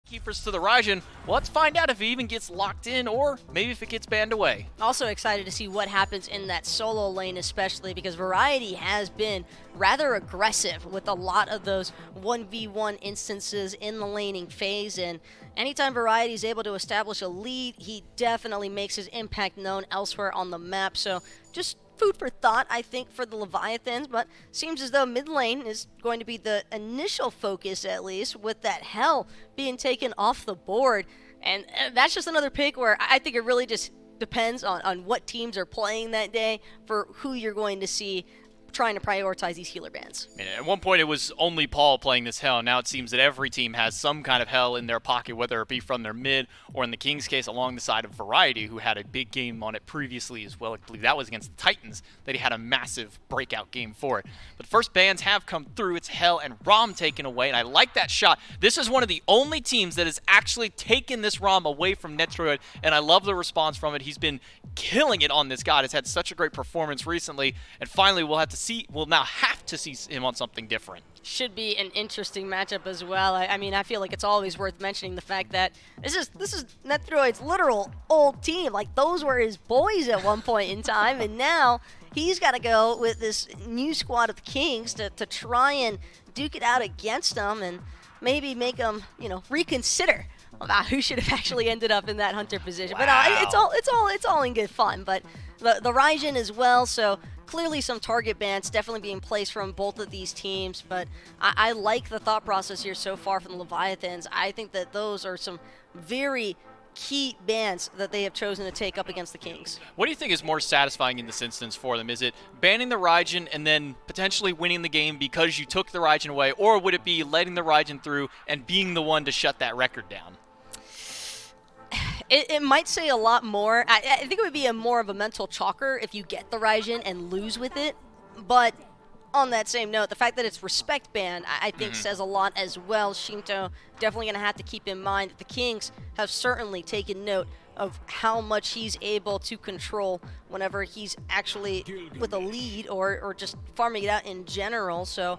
Keepers to the Raijin. Well, let's find out if he even gets locked in or maybe if it gets banned away. Also excited to see what happens in that solo lane, especially because Variety has been rather aggressive with a lot of those 1v1 instances in the laning phase, and anytime Variety is able to establish a lead, he definitely makes his impact known elsewhere on the map. So just food for thought, I think, for the Leviathans, but seems as though mid lane is going to be the initial focus, at least, with that Hell being taken off the board. And that's just another pick where I think it really just depends on what teams are playing that day for who you're going to see trying to prioritize these healer bans. And at one point it was only Paul playing this Hell. Now it seems that every team has some kind of Hell in their pocket, whether it be from their mid or in the Kings case along the side of Variety, who had a big game on it previously as well. I believe that was against the Titans that he had a massive breakout game for it. But first bans have come through. It's Hell and Rom taken away, and I like that shot. This is one of the only teams that has actually taken this Rom away from Netroid, and I love the response from it. He's been killing it on this god. Has had such a great performance recently, and finally we'll now have to see him on something different. Should be an interesting matchup as well. I mean, I feel like it's always worth mentioning the fact that this is Netroid's literal old team. Like, those were his boys at one point in time, and now he's got to go with this new squad of the Kings to try and duke it out against them and maybe make them, reconsider about who should have actually ended up in that hunter position. Wow. But it's all in good fun. But the Raijin as well, so clearly some target bans definitely being placed from both of these teams, but I like the thought process here so far from the Leviathans. I think that those are some very key bans that they have chosen to take up against the Kings. What do you think is more satisfying in this instance for them? Is it banning the Raijin and then potentially winning the game because you took the Raijin away, or would it be letting the Raijin through and being the one to shut that record down? It might say a lot more. I think it would be more of a mental chalker if you get the Raijin and lose with it. But on that same note, the fact that it's respect ban, I think says a lot as well. Shinto definitely going to have to keep in mind that the Kings have certainly taken note of how much he's able to control whenever he's actually with a lead or just farming it out in general. So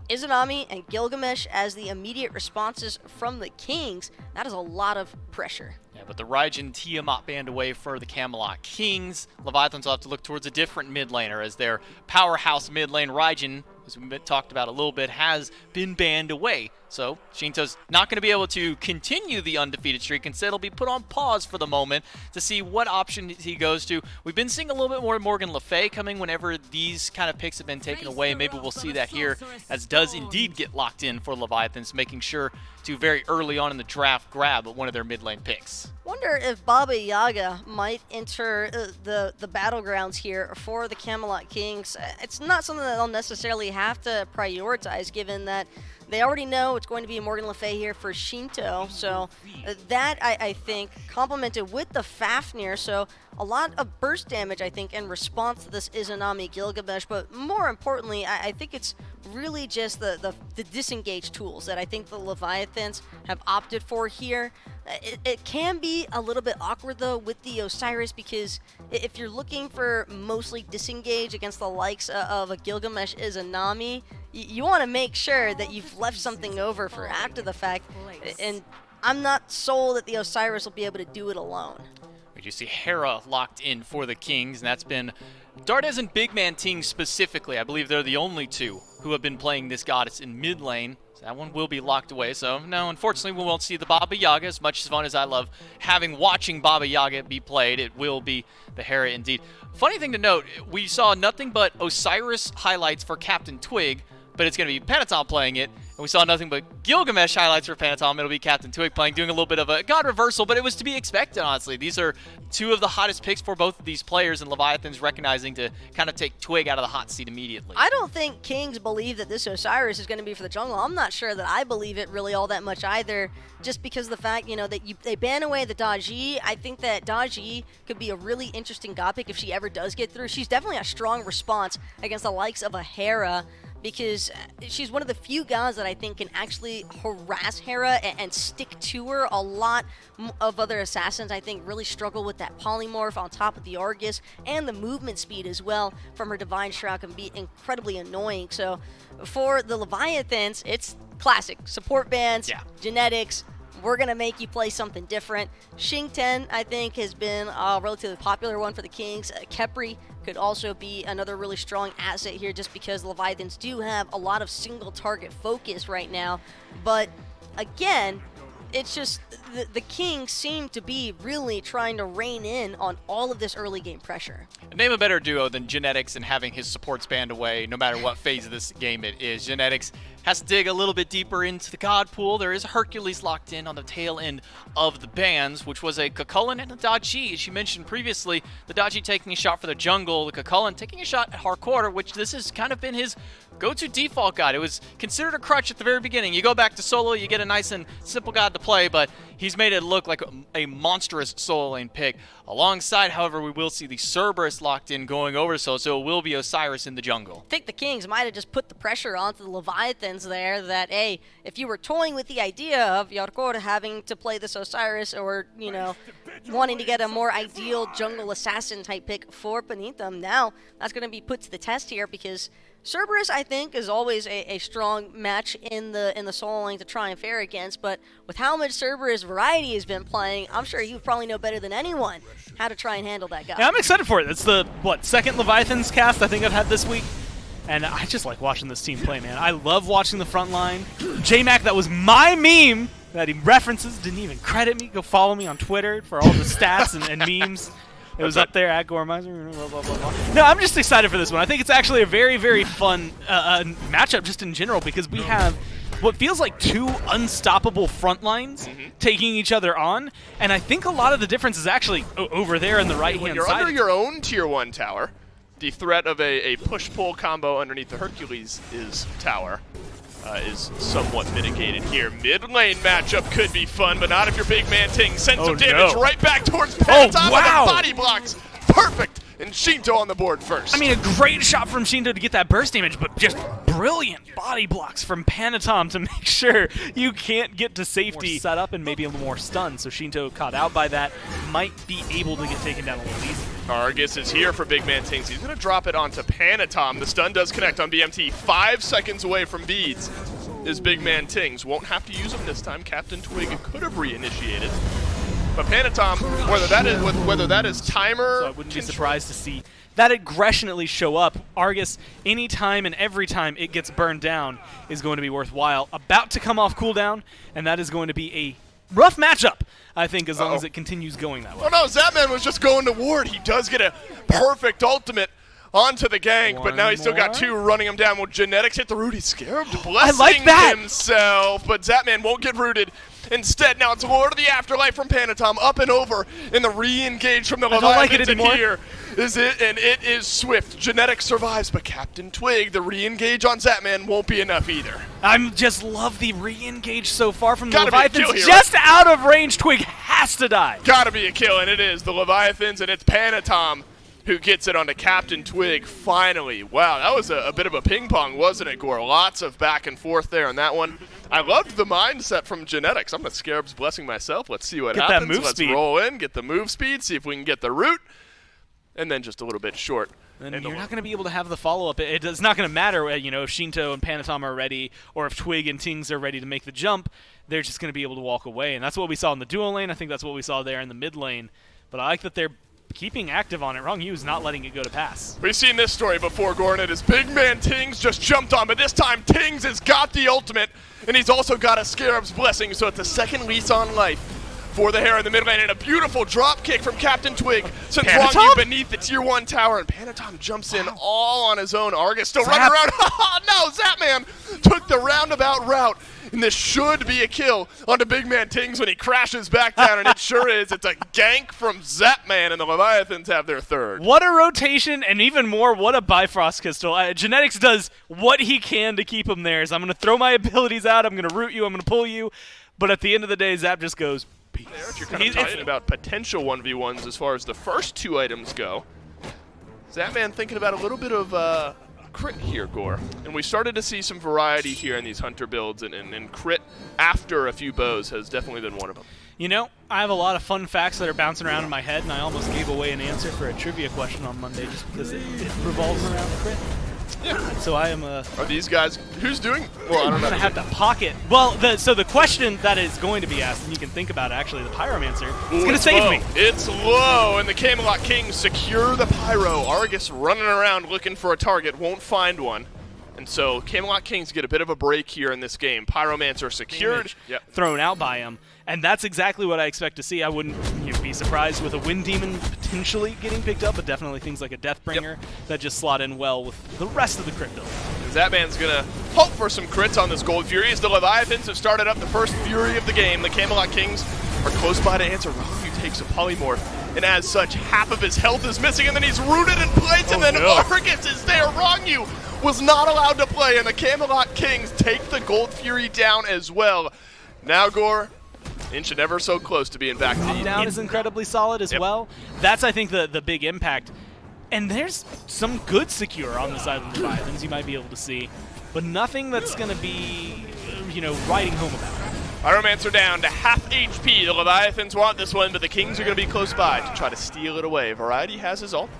Izanami and Gilgamesh as the immediate responses from the Kings, that is a lot of pressure. Yeah, but the Raijin Tiamat banned away for the Camelot Kings. Leviathans will have to look towards a different mid laner as their powerhouse mid lane Raijin, as we talked about a little bit, has been banned away. So Shinto's not going to be able to continue the undefeated streak. Instead, he'll be put on pause for the moment to see what option he goes to. We've been seeing a little bit more Morgan Le Fay coming whenever these kind of picks have been taken away. Maybe we'll see that here, as does indeed get locked in for Leviathans, making sure to very early on in the draft grab one of their mid lane picks. Wonder if Baba Yaga might enter the battlegrounds here for the Camelot Kings. It's not something that they'll necessarily have to prioritize, given that they already know it's going to be Morgan Le Fay here for Shinto. So that, I think, complemented with the Fafnir. So a lot of burst damage, I think, in response to this Izanami Gilgamesh. But more importantly, I think it's really just the disengage tools that I think the Leviathans have opted for here. It can be a little bit awkward, though, with the Osiris, because if you're looking for mostly disengage against the likes of a Gilgamesh Izanami, you want to make sure that you've left something over for after the fact, and I'm not sold that the Osiris will be able to do it alone. We do see Hera locked in for the Kings, and that's been Dardes and Big Man Ting specifically. I believe they're the only two who have been playing this goddess in mid lane. So that one will be locked away. So no, unfortunately, we won't see the Baba Yaga. As much as fun as I love watching Baba Yaga be played, it will be the Hera indeed. Funny thing to note, we saw nothing but Osiris highlights for Captain Twig, but it's going to be Panatom playing it. And we saw nothing but Gilgamesh highlights for Panatom. It'll be Captain Twig playing, doing a little bit of a god reversal, but it was to be expected, honestly. These are two of the hottest picks for both of these players, and Leviathan's recognizing to kind of take Twig out of the hot seat immediately. I don't think Kings believe that this Osiris is going to be for the jungle. I'm not sure that I believe it really all that much either, just because of the fact, that they ban away the Daji. I think that Daji could be a really interesting god pick if she ever does get through. She's definitely a strong response against the likes of a Hera, because she's one of the few gods that I think can actually harass Hera and stick to her. A lot of other assassins, I think, really struggle with that polymorph on top of the Argus, and the movement speed as well from her Divine Shroud can be incredibly annoying. So for the Leviathans, it's classic. Support bans, genetics, we're going to make you play something different. Xing 10, I think, has been a relatively popular one for the Kings. Khepri could also be another really strong asset here just because Leviathans do have a lot of single target focus right now. But again, it's just the Kings seem to be really trying to rein in on all of this early game pressure. Name a better duo than Genetics and having his supports band away no matter what phase of this game it is. Genetics has to dig a little bit deeper into the God pool. There is a Hercules locked in on the tail end of the bans, which was a Cucullin and a Daji. As you mentioned previously, the Daji taking a shot for the jungle, the Cucullin taking a shot at hardcore, which this has kind of been his go-to default god. It was considered a crutch at the very beginning. You go back to solo, you get a nice and simple god to play, but he's made it look like a monstrous solo lane pick. Alongside, however, we will see the Cerberus locked in going over, so it will be Osiris in the jungle. I think the Kings might have just put the pressure onto the Leviathans there that, hey, if you were toying with the idea of Yarkor having to play this Osiris or, you know, wanting to get a more ideal jungle assassin type pick for Benitham, now that's going to be put to the test here because Cerberus, I think, is always a strong match in the solo lane to try and fare against, but with how much Cerberus variety has been playing, I'm sure you probably know better than anyone how to try and handle that guy. Yeah, I'm excited for it. It's the, second Leviathans cast I think I've had this week, and I just like watching this team play, man. I love watching the front line. J-Mac, that was my meme that he references, didn't even credit me. Go follow me on Twitter for all the stats and memes. It was up there at Gormizer, blah, blah, blah, blah. No, I'm just excited for this one. I think it's actually a very, very fun matchup just in general because we have what feels like two unstoppable front lines taking each other on, and I think a lot of the difference is actually over there in the right-hand When you're side. under your own Tier 1 tower, the threat of a push-pull combo underneath the Hercules tower is somewhat mitigated here. Mid-lane matchup could be fun, but not if your big man Ting sends some damage right back towards Pentatom with the body blocks. Perfect! And Shinto on the board first. I mean, a great shot from Shinto to get that burst damage, but just brilliant body blocks from Panatom to make sure you can't get to safety. More set up and maybe a little more stun, so Shinto caught out by that, might be able to get taken down a little easier. Argus is here for big man Tings. He's going to drop it onto Panatom. The stun does connect on BMT. 5 seconds away from beads is big man Tings. Won't have to use them this time. Captain Twig could have reinitiated. But Panatom, whether that is timer, so I wouldn't be surprised to see that aggression at least show up. Argus, anytime and every time it gets burned down, is going to be worthwhile. About to come off cooldown, and that is going to be a rough matchup, I think, as long as it continues going that way. Oh no, Zapman was just going to ward. He does get a perfect ultimate onto the gank, but now he's still got 2 running him down. Will Genetics hit the root? He's scared to blessing himself, but Zapman won't get rooted. Instead, now it's Lord of the Afterlife from Panatom, up and over, and the re-engage from the Leviathans here is it, and it is swift. Genetics survives, but Captain Twig, the re-engage on Zapman won't be enough either. I just love the re-engage so far from the Gotta Leviathans. Here, just out of range, Twig has to die. Gotta be a kill, and it is. The Leviathans, and it's Panatom who gets it onto Captain Twig finally. Wow, that was a bit of a ping pong, wasn't it, Gore? Lots of back and forth there on that one. I loved the mindset from Genetics. I'm going to Scarab's Blessing myself. Let's see what happens. That move Let's speed. Roll in, get the move speed, see if we can get the root, and then just a little bit short. And you're not going to be able to have the follow-up. It's not going to matter, if Shinto and Panatom are ready or if Twig and Tings are ready to make the jump. They're just going to be able to walk away, and that's what we saw in the duo lane. I think that's what we saw there in the mid lane. But I like that they're keeping active on it. Wrong Hughes not letting it go to pass. We've seen this story before, Gornit, as big man Tings just jumped on, but this time Tings has got the ultimate, and he's also got a Scarab's Blessing, so it's a second lease on life for the Hera in the mid lane, and a beautiful drop kick from Captain Twig sends Wangyu beneath the Tier 1 tower, and Panatom jumps in all on his own. Argus still running around. No, Zapman took the roundabout route, and this should be a kill onto big man Tings when he crashes back down, and it sure is. It's a gank from Zapman, and the Leviathans have their third. What a rotation, and even more, what a Bifrost Pistol. Genetics does what he can to keep him there. So I'm going to throw my abilities out, I'm going to root you, I'm going to pull you, but at the end of the day, Zap just goes, peace. You're kind of talking about potential 1v1s as far as the first 2 items go. Zapman thinking about a little bit of crit here, Gore. And we started to see some variety here in these hunter builds, and crit after a few bows has definitely been one of them. I have a lot of fun facts that are bouncing around in my head, and I almost gave away an answer for a trivia question on Monday just because it revolves around crit. Yeah. So I am Are these guys? Who's doing? Well, I don't I'm know. gonna have to pocket. Well, so the question that is going to be asked, and you can think about it, actually, the Pyromancer is gonna save me. It's low, and the Camelot Kings secure the Pyro. Argus running around looking for a target, won't find one. And so Camelot Kings get a bit of a break here in this game. Pyromancer secured. Yep. Thrown out by him. And that's exactly what I expect to see. I wouldn't be surprised with a Wind Demon potentially getting picked up, but definitely things like a Deathbringer that just slot in well with the rest of the crit build. Zapman's gonna hope for some crits on this Gold Fury as the Leviathans have started up the first Fury of the game. The Camelot Kings are close by to answer. Rahu takes a Polymorph, and as such, half of his health is missing, and then he's rooted in place, and then Argus is there. Rahu was not allowed to play, and the Camelot Kings take the Gold Fury down as well. Now, Gore, inching ever so close to being back to Down is incredibly solid as well. That's, I think, the big impact. And there's some good secure on the side of the Leviathans you might be able to see, but nothing that's going to be, riding home about it. Pyromancer down to half HP. The Leviathans want this one, but the Kings are going to be close by to try to steal it away. Variety has his ult.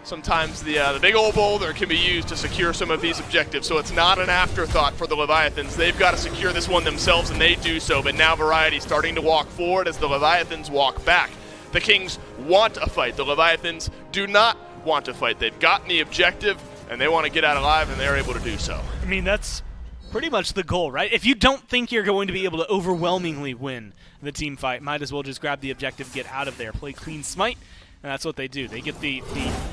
Sometimes the big old boulder can be used to secure some of these objectives, so it's not an afterthought for the Leviathans. They've got to secure this one themselves, and they do so, but now Variety starting to walk forward as the Leviathans walk back. The Kings want a fight. The Leviathans do not want to fight. They've gotten the objective, and they want to get out alive, and they're able to do so. I mean, that's pretty much the goal, right? If you don't think you're going to be able to overwhelmingly win the team fight, might as well just grab the objective, get out of there, play clean Smite, and that's what they do. They get the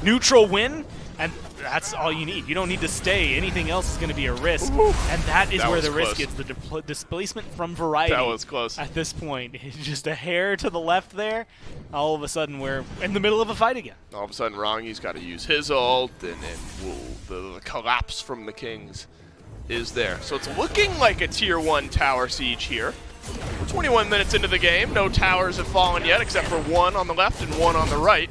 neutral win, and that's all you need. You don't need to stay. Anything else is going to be a risk, and that is where the risk is. The displacement from Variety. That was close. At this point, it's just a hair to the left there. All of a sudden, we're in the middle of a fight again. All of a sudden, Rangi's got to use his ult, and the collapse from the Kings is there. So it's looking like a Tier 1 tower siege here. We're 21 minutes into the game. No towers have fallen yet, except for one on the left and one on the right.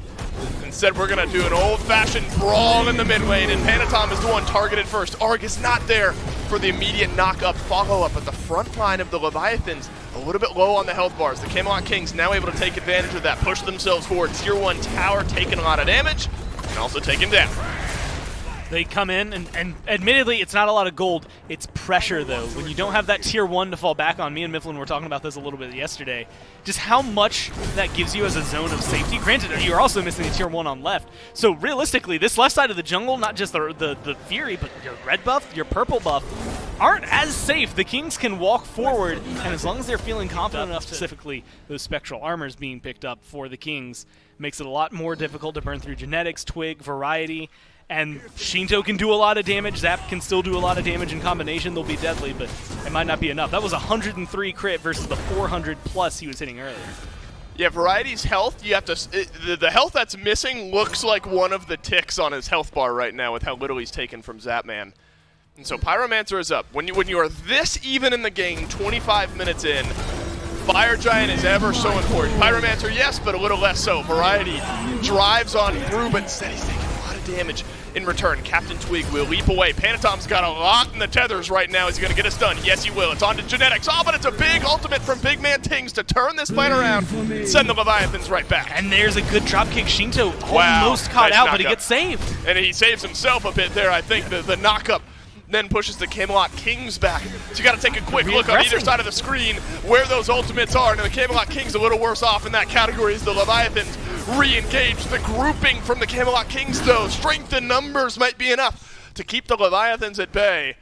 Instead, we're going to do an old-fashioned brawl in the mid lane, and Panatom is the one targeted first. Argus not there for the immediate knock-up follow-up at the front line of the Leviathans. A little bit low on the health bars. The Camelot Kings now able to take advantage of that, push themselves forward. Tier 1 tower taking a lot of damage, and also taken down. They come in, and admittedly, it's not a lot of gold. It's pressure, though. When you don't have that Tier 1 to fall back on, me and Mifflin were talking about this a little bit yesterday, just how much that gives you as a zone of safety. Granted, you're also missing a Tier 1 on left. So realistically, this left side of the jungle, not just the Fury, but your red buff, your purple buff, aren't as safe. The Kings can walk forward, and as long as they're feeling confident enough, specifically those spectral armors being picked up for the Kings, makes it a lot more difficult to burn through genetics, twig, variety. And Shinto can do a lot of damage. Zap can still do a lot of damage in combination. They'll be deadly, but it might not be enough. That was 103 crit versus the 400 plus he was hitting earlier. Yeah, Variety's health, you have to. The health that's missing looks like one of the ticks on his health bar right now with how little he's taken from Zapman. And so Pyromancer is up. When you are this even in the game, 25 minutes in, Fire Giant is ever so important. Pyromancer, yes, but a little less so. Variety drives on through, but instead he's taking a lot of damage in return. Captain Twig will leap away. Panatom's got a lot in the tethers right now. Is he going to get us done? Yes, he will. It's on to genetics. Oh, but it's a big ultimate from Big Man Tings to turn this fight around and send the Leviathans right back. And there's a good dropkick. Shinto almost caught out, but he gets saved. And he saves himself a bit there, I think. The knock-up then pushes the Camelot Kings back. So you got to take a quick look on either side of the screen where those ultimates are. And the Camelot Kings a little worse off in that category as the Leviathans re-engage. The grouping from the Camelot Kings, though, strength in numbers might be enough to keep the Leviathans at bay.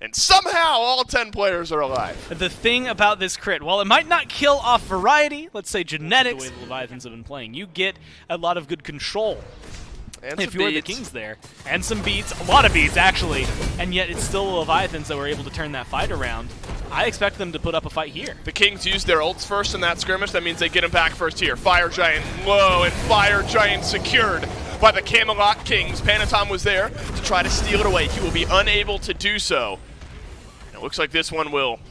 And somehow all 10 players are alive. The thing about this crit, while it might not kill off Variety, let's say genetics, the way the Leviathans have been playing, you get a lot of good control. And if you are the Kings there. And some beats, a lot of beats actually, and yet it's still the Leviathans that were able to turn that fight around. I expect them to put up a fight here. The Kings used their ults first in that skirmish. That means they get him back first here. Fire Giant low, and Fire Giant secured by the Camelot Kings. Panatom was there to try to steal it away. He will be unable to do so. And it looks like this one will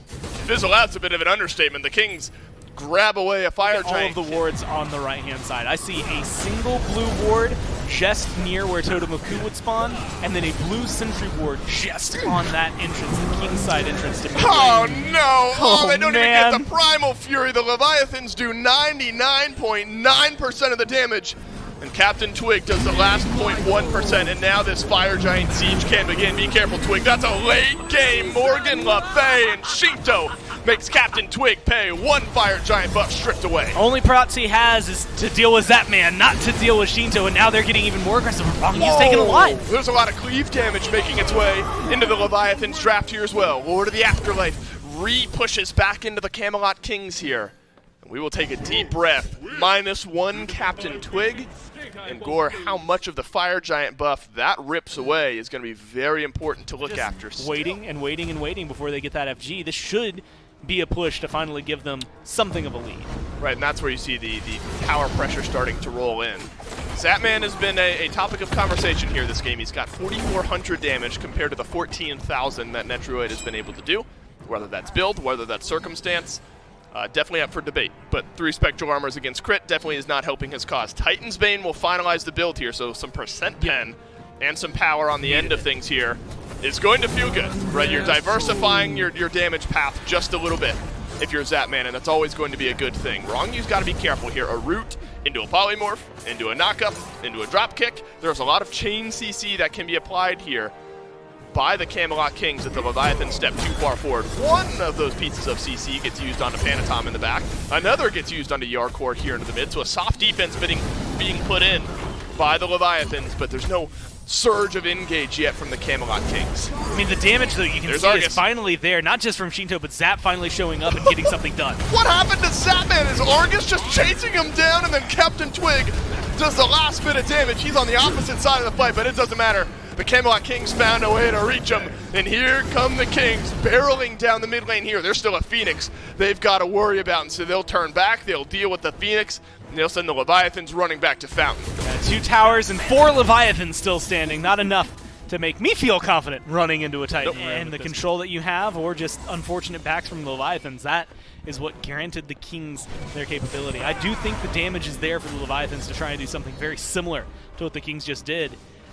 fizzle out. It's a bit of an understatement. The Kings grab away a Fire Giant. All of the wards on the right-hand side. I see a single blue ward just near where Totemoku would spawn, and then a blue sentry ward just on that entrance, the King side entrance to me. Oh no! Oh, they don't even man. get the Primal Fury. The Leviathans do 99.9% of the damage. And Captain Twig does the last 0.1%, and now this Fire Giant siege can begin. Be careful, Twig. That's a late game. Morgan Le Fay and Shinto makes Captain Twig pay. One Fire Giant buff stripped away. Only props he has is to deal with Zapman, not to deal with Shinto, and now they're getting even more aggressive. He's taking a lot. There's a lot of cleave damage making its way into the Leviathan's draft here as well. Lord of the Afterlife re-pushes back into the Camelot Kings here. And we will take a deep breath. -1 Captain Twig. And Gore, how much of the Fire Giant buff that rips away is going to be very important to look after. Waiting and waiting and waiting before they get that FG. This should be a push to finally give them something of a lead. Right, and that's where you see the power pressure starting to roll in. Zapman has been a topic of conversation here this game. He's got 4,400 damage compared to the 14,000 that Netroid has been able to do. Whether that's build, whether that's circumstance, definitely up for debate. But 3 Spectral Armors against crit definitely is not helping his cause. Titan's Bane will finalize the build here, so some percent pen and some power on the end of things here is going to feel good, right? You're diversifying your damage path just a little bit if you're Zapman, and that's always going to be a good thing. Wrong, you've got to be careful here. A root into a polymorph, into a knockup, into a drop kick. There's a lot of chain CC that can be applied here by the Camelot Kings if the Leviathan step too far forward. One of those pieces of CC gets used onto Panatom in the back. Another gets used onto Yarkor here into the mid, so a soft defense being put in by the Leviathans, but there's no surge of engage yet from the Camelot Kings. I mean, the damage, though, you can see is finally there, not just from Shinto, but Zap finally showing up and getting something done. What happened to Zapman? Is Argus just chasing him down, and then Captain Twig does the last bit of damage? He's on the opposite side of the fight, but it doesn't matter. The Camelot Kings found a way to reach him, and here come the Kings barreling down the mid lane here. There's still a Phoenix they've got to worry about, and so they'll turn back, they'll deal with the Phoenix, and they'll send the Leviathans running back to Fountain. 2 towers and 4 Leviathans still standing. Not enough to make me feel confident running into a Titan. Nope. And the control that you have, or just unfortunate backs from the Leviathans, that is what granted the Kings their capability. I do think the damage is there for the Leviathans to try and do something very similar to what the Kings just did.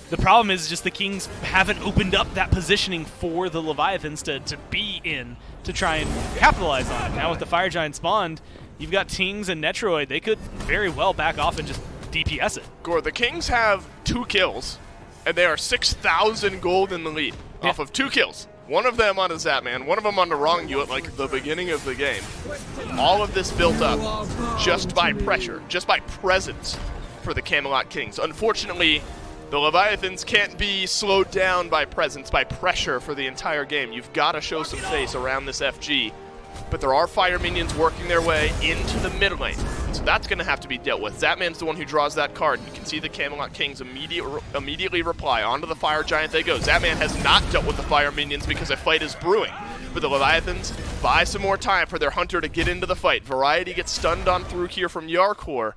The problem is just the Kings haven't opened up that positioning for the Leviathans to be in to try and capitalize on it. Now with the Fire Giant spawned, you've got Tings and Netroid. They could very well back off and just DPS it. Gore, the Kings have 2 kills, and they are 6,000 gold in the lead off of 2 kills. One of them on a Zapman, one of them on the Wrong You at like the beginning of the game. All of this built up just by pressure, just by presence for the Camelot Kings. Unfortunately, the Leviathans can't be slowed down by presence, by pressure for the entire game. You've got to show some face around this FG. But there are fire minions working their way into the mid lane. So that's going to have to be dealt with. Zapman's the one who draws that card. You can see the Camelot Kings immediately reply. Onto the Fire Giant they go. Zapman has not dealt with the fire minions because a fight is brewing. But the Leviathans buy some more time for their hunter to get into the fight. Variety gets stunned on through here from Yarkor.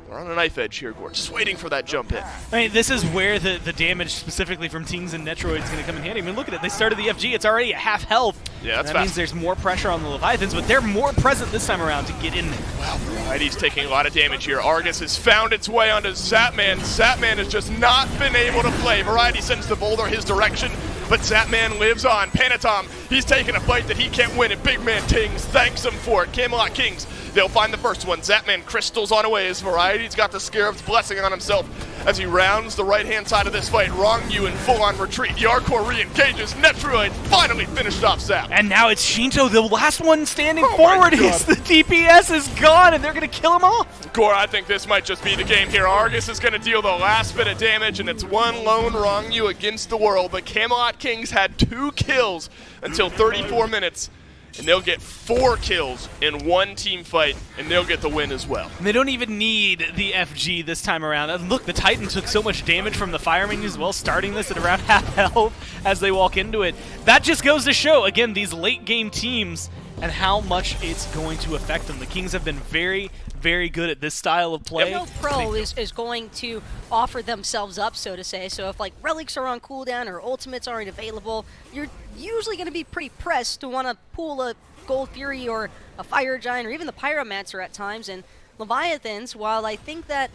We're on a knife edge here, Gord. Just waiting for that jump in. I mean, this is where the damage specifically from Tings and Netroid is going to come in handy. I mean, look at it. They started the FG. It's already at half health. Yeah, that's that fast. means there's more pressure on the Leviathans, but they're more present this time around to get in there. Wow, Variety's taking a lot of damage here. Argus has found its way onto Zapman. Zapman has just not been able to play. Variety sends the boulder his direction, but Zapman lives on. Panatom, he's taking a fight that he can't win, and Big Man Tings thanks him for it. Camelot Kings, they'll find the first one. Zapman crystals on away as Variety's got the Scarab's blessing on himself as he rounds the right-hand side of this fight. Wrong You in full-on retreat. Yarkor re-engages. Netroid finally finished off Zap. And now it's Shinto, the last one standing forward. The DPS is gone, and they're going to kill him off. Gore, I think this might just be the game here. Argus is going to deal the last bit of damage, and it's one lone Wrong You against the world. The Camelot Kings had 2 kills until 34 minutes. And they'll get 4 kills in one team fight, and they'll get the win as well. And they don't even need the FG this time around. And look, the Titan took so much damage from the fire minions as well, starting this at around half health as they walk into it. That just goes to show, again, these late-game teams and how much it's going to affect them. The Kings have been very, very good at this style of play. No pro is going to offer themselves up, so to say. So if like relics are on cooldown or ultimates aren't available, you're usually going to be pretty pressed to want to pull a Gold Fury or a Fire Giant or even the Pyromancer at times. And Leviathans, while I think that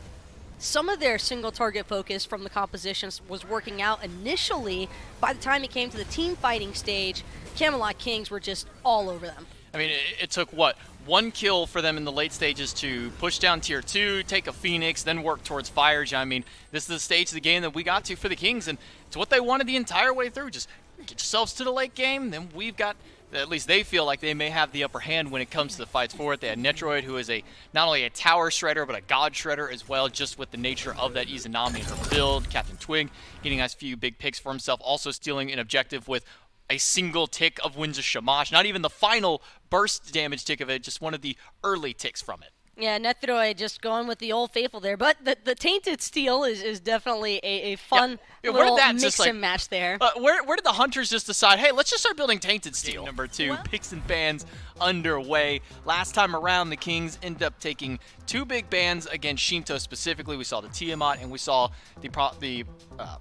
some of their single target focus from the compositions was working out initially, by the time it came to the team fighting stage, Camelot Kings were just all over them. I mean, it took, what, one kill for them in the late stages to push down tier 2, take a Phoenix, then work towards Fire. I mean, this is the stage of the game that we got to for the Kings, and it's what they wanted the entire way through. Just get yourselves to the late game, then we've got, at least they feel like they may have the upper hand when it comes to the fights for it. They had Netroid, who is not only a tower shredder, but a god shredder as well, just with the nature of that Izanami and her build. Captain Twig getting a nice few big picks for himself, also stealing an objective with a single tick of Winds of Shamash. Not even the final burst damage tick of it, just one of the early ticks from it. Yeah, Netroid just going with the old faithful there. But the Tainted Steel is definitely a fun little mix and match there. Where did the Hunters just decide, hey, let's just start building Tainted Steel? Number 2, picks and bans underway. Last time around, the Kings ended up taking 2 big bans against Shinto specifically. We saw the Tiamat and we saw the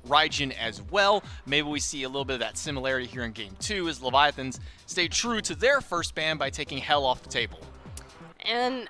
Raijin as well. Maybe we see a little bit of that similarity here in Game 2 as Leviathans stay true to their first ban by taking Hell off the table. And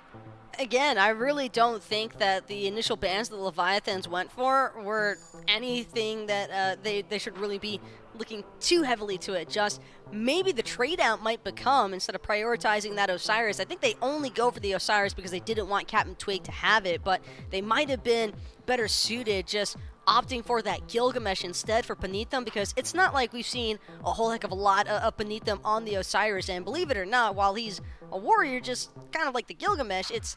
again, I really don't think that the initial bans the Leviathans went for were anything that they should really be looking too heavily to adjust. Maybe the trade out might become, instead of prioritizing that Osiris, I think they only go for the Osiris because they didn't want Captain Twig to have it, but they might have been better suited just opting for that Gilgamesh instead for Beneatham, because it's not like we've seen a whole heck of a lot of Beneatham on the Osiris, and believe it or not, while he's a warrior just kind of like the Gilgamesh, it's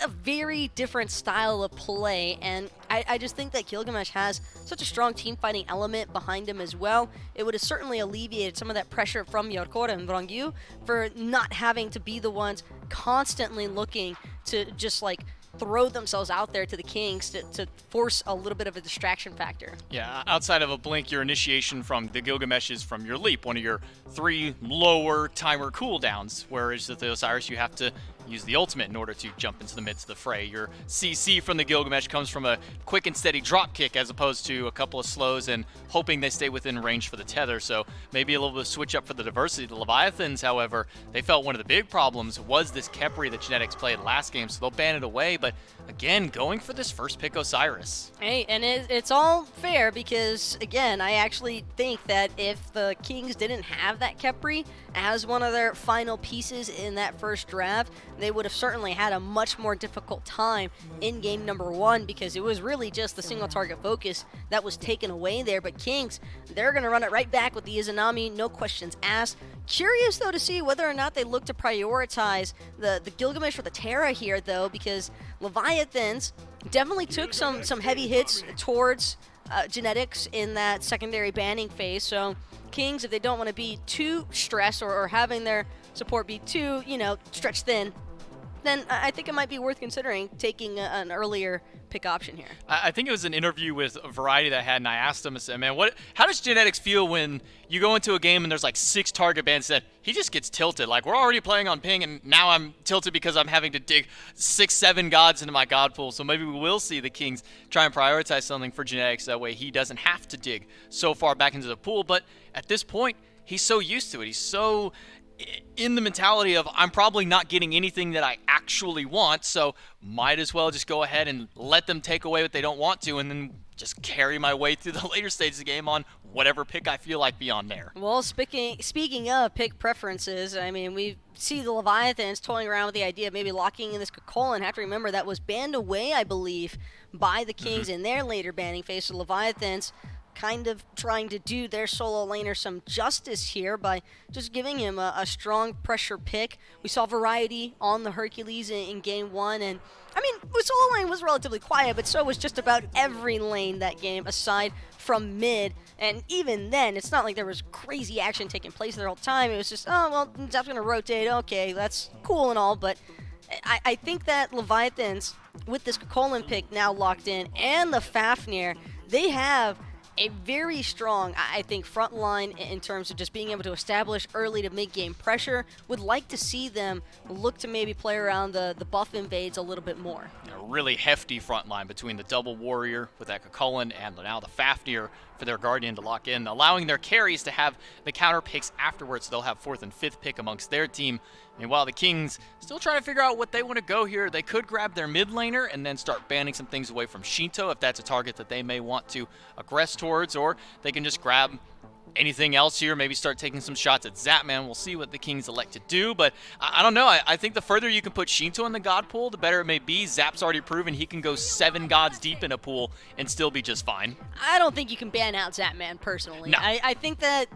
a very different style of play, and I just think that Gilgamesh has such a strong team fighting element behind him as well. It would have certainly alleviated some of that pressure from Yorkora and Vrangyu for not having to be the ones constantly looking to just like throw themselves out there to the Kings to force a little bit of a distraction factor. Yeah, outside of a blink, your initiation from the Gilgamesh is from your leap, one of your 3 lower timer cooldowns, whereas with the Osiris you have to use the ultimate in order to jump into the midst of the fray. Your CC from the Gilgamesh comes from a quick and steady drop kick as opposed to a couple of slows and hoping they stay within range for the tether, so maybe a little bit of switch up for the diversity. The Leviathans, however, they felt one of the big problems was this Khepri that Genetics played last game, so they'll ban it away, but again, going for this first pick Osiris. Hey, and it's all fair because, again, I actually think that if the Kings didn't have that Khepri as one of their final pieces in that first draft, they would have certainly had a much more difficult time in game number 1 because it was really just the single target focus that was taken away there. But Kings, they're going to run it right back with the Izanami, no questions asked. Curious, though, to see whether or not they look to prioritize the Gilgamesh or the Terra here, though, because Leviathans definitely took some heavy hits towards Genetics in that secondary banning phase. So Kings, if they don't want to be too stressed or having their support be too, stretched thin, then I think it might be worth considering taking an earlier pick option here. I think it was an interview with Variety that I had, and I asked him, I said, man, how does Genetics feel when you go into a game and there's like 6 target bans that he just gets tilted? Like, we're already playing on ping, and now I'm tilted because I'm having to dig 6-7 gods into my god pool. So maybe we will see the Kings try and prioritize something for Genetics. That way he doesn't have to dig so far back into the pool. But at this point, he's so used to it. He's so in the mentality of, I'm probably not getting anything that I actually want, so might as well just go ahead and let them take away what they don't want to, and then just carry my way through the later stages of the game on whatever pick I feel like beyond there. Well, speaking of pick preferences, I mean, we see the Leviathans toying around with the idea of maybe locking in this Kakolan. Have to remember that was banned away, I believe, by the Kings in their later banning phase. So Leviathans kind of trying to do their solo laner some justice here by just giving him a strong pressure pick. We saw Variety on the Hercules in game 1, and I mean, the solo lane was relatively quiet, but so was just about every lane that game aside from mid, and even then, it's not like there was crazy action taking place there all the time. It was just, oh, well, Zap's going to rotate, okay, that's cool and all, but I think that Leviathans, with this Kakolan pick now locked in, and the Fafnir, they have a very strong, I think, front line in terms of just being able to establish early to mid-game pressure. Would like to see them look to maybe play around the buff invades a little bit more. A really hefty front line between the double warrior with that Kakolan and now the Fafnir for their Guardian to lock in, allowing their carries to have the counter picks afterwards. They'll have 4th and 5th pick amongst their team. And while the Kings still trying to figure out what they want to go here, they could grab their mid laner and then start banning some things away from Shinto if that's a target that they may want to aggress towards, or they can just grab anything else here, maybe start taking some shots at Zapman. We'll see what the Kings elect to do, but I don't know. I think the further you can put Shinto in the god pool, the better it may be. Zap's already proven he can go 7 gods deep in a pool and still be just fine. I don't think you can ban out Zapman personally. No. I think that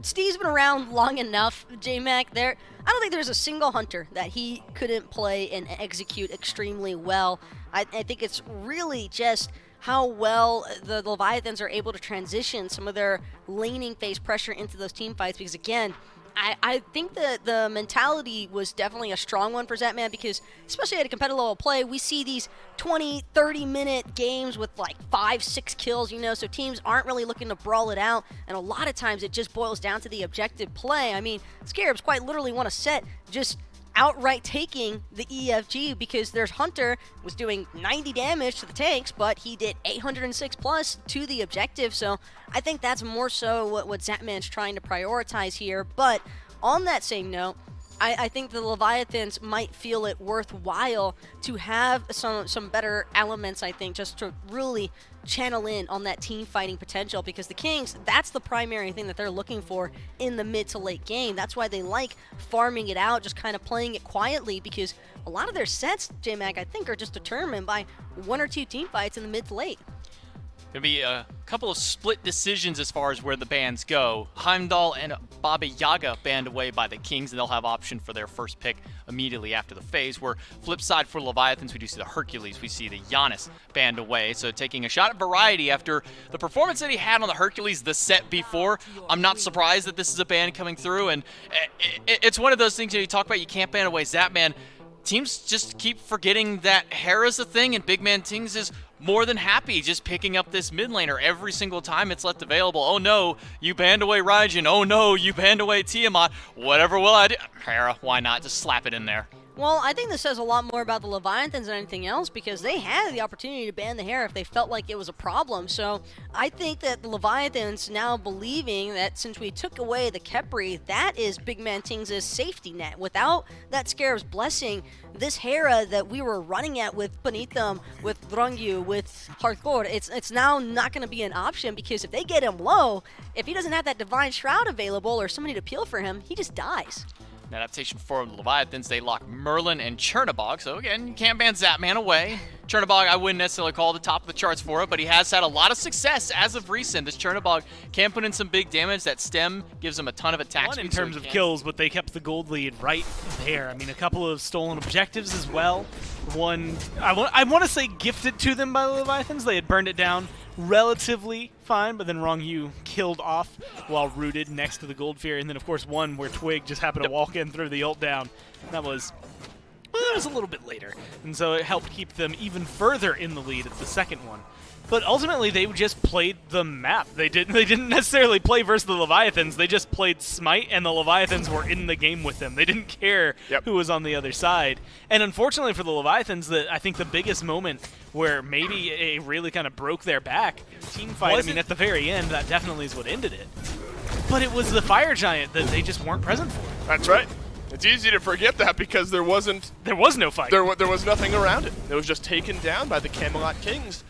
Steve's been around long enough, J-Mac. I don't think there's a single hunter that he couldn't play and execute extremely well. I think it's really just how well the Leviathans are able to transition some of their laning phase pressure into those team fights, because again, I think that the mentality was definitely a strong one for Zapman, because especially at a competitive level play, we see these 20, 30-minute games with like 5, 6 kills, so teams aren't really looking to brawl it out, and a lot of times it just boils down to the objective play. I mean, Scarabs quite literally won a set just outright taking the EFG, because their Hunter was doing 90 damage to the tanks, but he did 806 plus to the objective. So I think that's more so what Zapman's trying to prioritize here. But on that same note, I think the Leviathans might feel it worthwhile to have some better elements, I think, just to really channel in on that team fighting potential, because the Kings, that's the primary thing that they're looking for in the mid to late game. That's why they like farming it out, just kind of playing it quietly, because a lot of their sets, J-Mac, I think, are just determined by 1 or 2 team fights in the mid to late. Going to be a couple of split decisions as far as where the bans go. Heimdall and Baba Yaga banned away by the Kings, and they'll have option for their first pick immediately after the phase. Where flip side for Leviathans, we do see the Hercules, we see the Giannis banned away. So taking a shot at variety after the performance that he had on the Hercules the set before, I'm not surprised that this is a ban coming through. And it's one of those things that you talk about, you can't ban away Zapman. Teams just keep forgetting that Hera's a thing, and Big Man Tings is more than happy just picking up this mid laner every single time it's left available. Oh no, you banned away Raijin. Oh no, you banned away Tiamat. Whatever will I do? Hera, why not? Just slap it in there. Well, I think this says a lot more about the Leviathans than anything else, because they had the opportunity to ban the Hera if they felt like it was a problem. So I think that the Leviathans now believing that since we took away the Khepri, that is Big Man Tings' safety net. Without that Scarab's blessing, this Hera that we were running at with Benitham, with Drangyu, with Hardcore, it's now not going to be an option, because if they get him low, if he doesn't have that Divine Shroud available or somebody to peel for him, he just dies. Adaptation for the Leviathans, they lock Merlin and Chernobog. So again, you can't ban Zapman away. Chernobog, I wouldn't necessarily call the top of the charts for it, but he has had a lot of success as of recent. This Chernobog can put in some big damage. That stem gives him a ton of attacks. In terms of kills, but they kept the gold lead right there. I mean, a couple of stolen objectives as well. One, I want to say gifted to them by the Leviathans. They had burned it down relatively fine, but then Rongyu killed off while rooted next to the Gold Fury. And then, of course, one where Twig just happened to walk in, throw the ult down. That was a little bit later. And so it helped keep them even further in the lead at the second one. But ultimately, they just played the map. They didn't necessarily play versus the Leviathans. They just played Smite, and the Leviathans were in the game with them. They didn't care who was on the other side. And unfortunately for the Leviathans, I think the biggest moment where maybe it really kind of broke their back, team fight, I mean, at the very end, that definitely is what ended it. But it was the Fire Giant that they just weren't present for. That's right. It's easy to forget that, because there was no fight. There was nothing around it. It was just taken down by the Camelot Kings.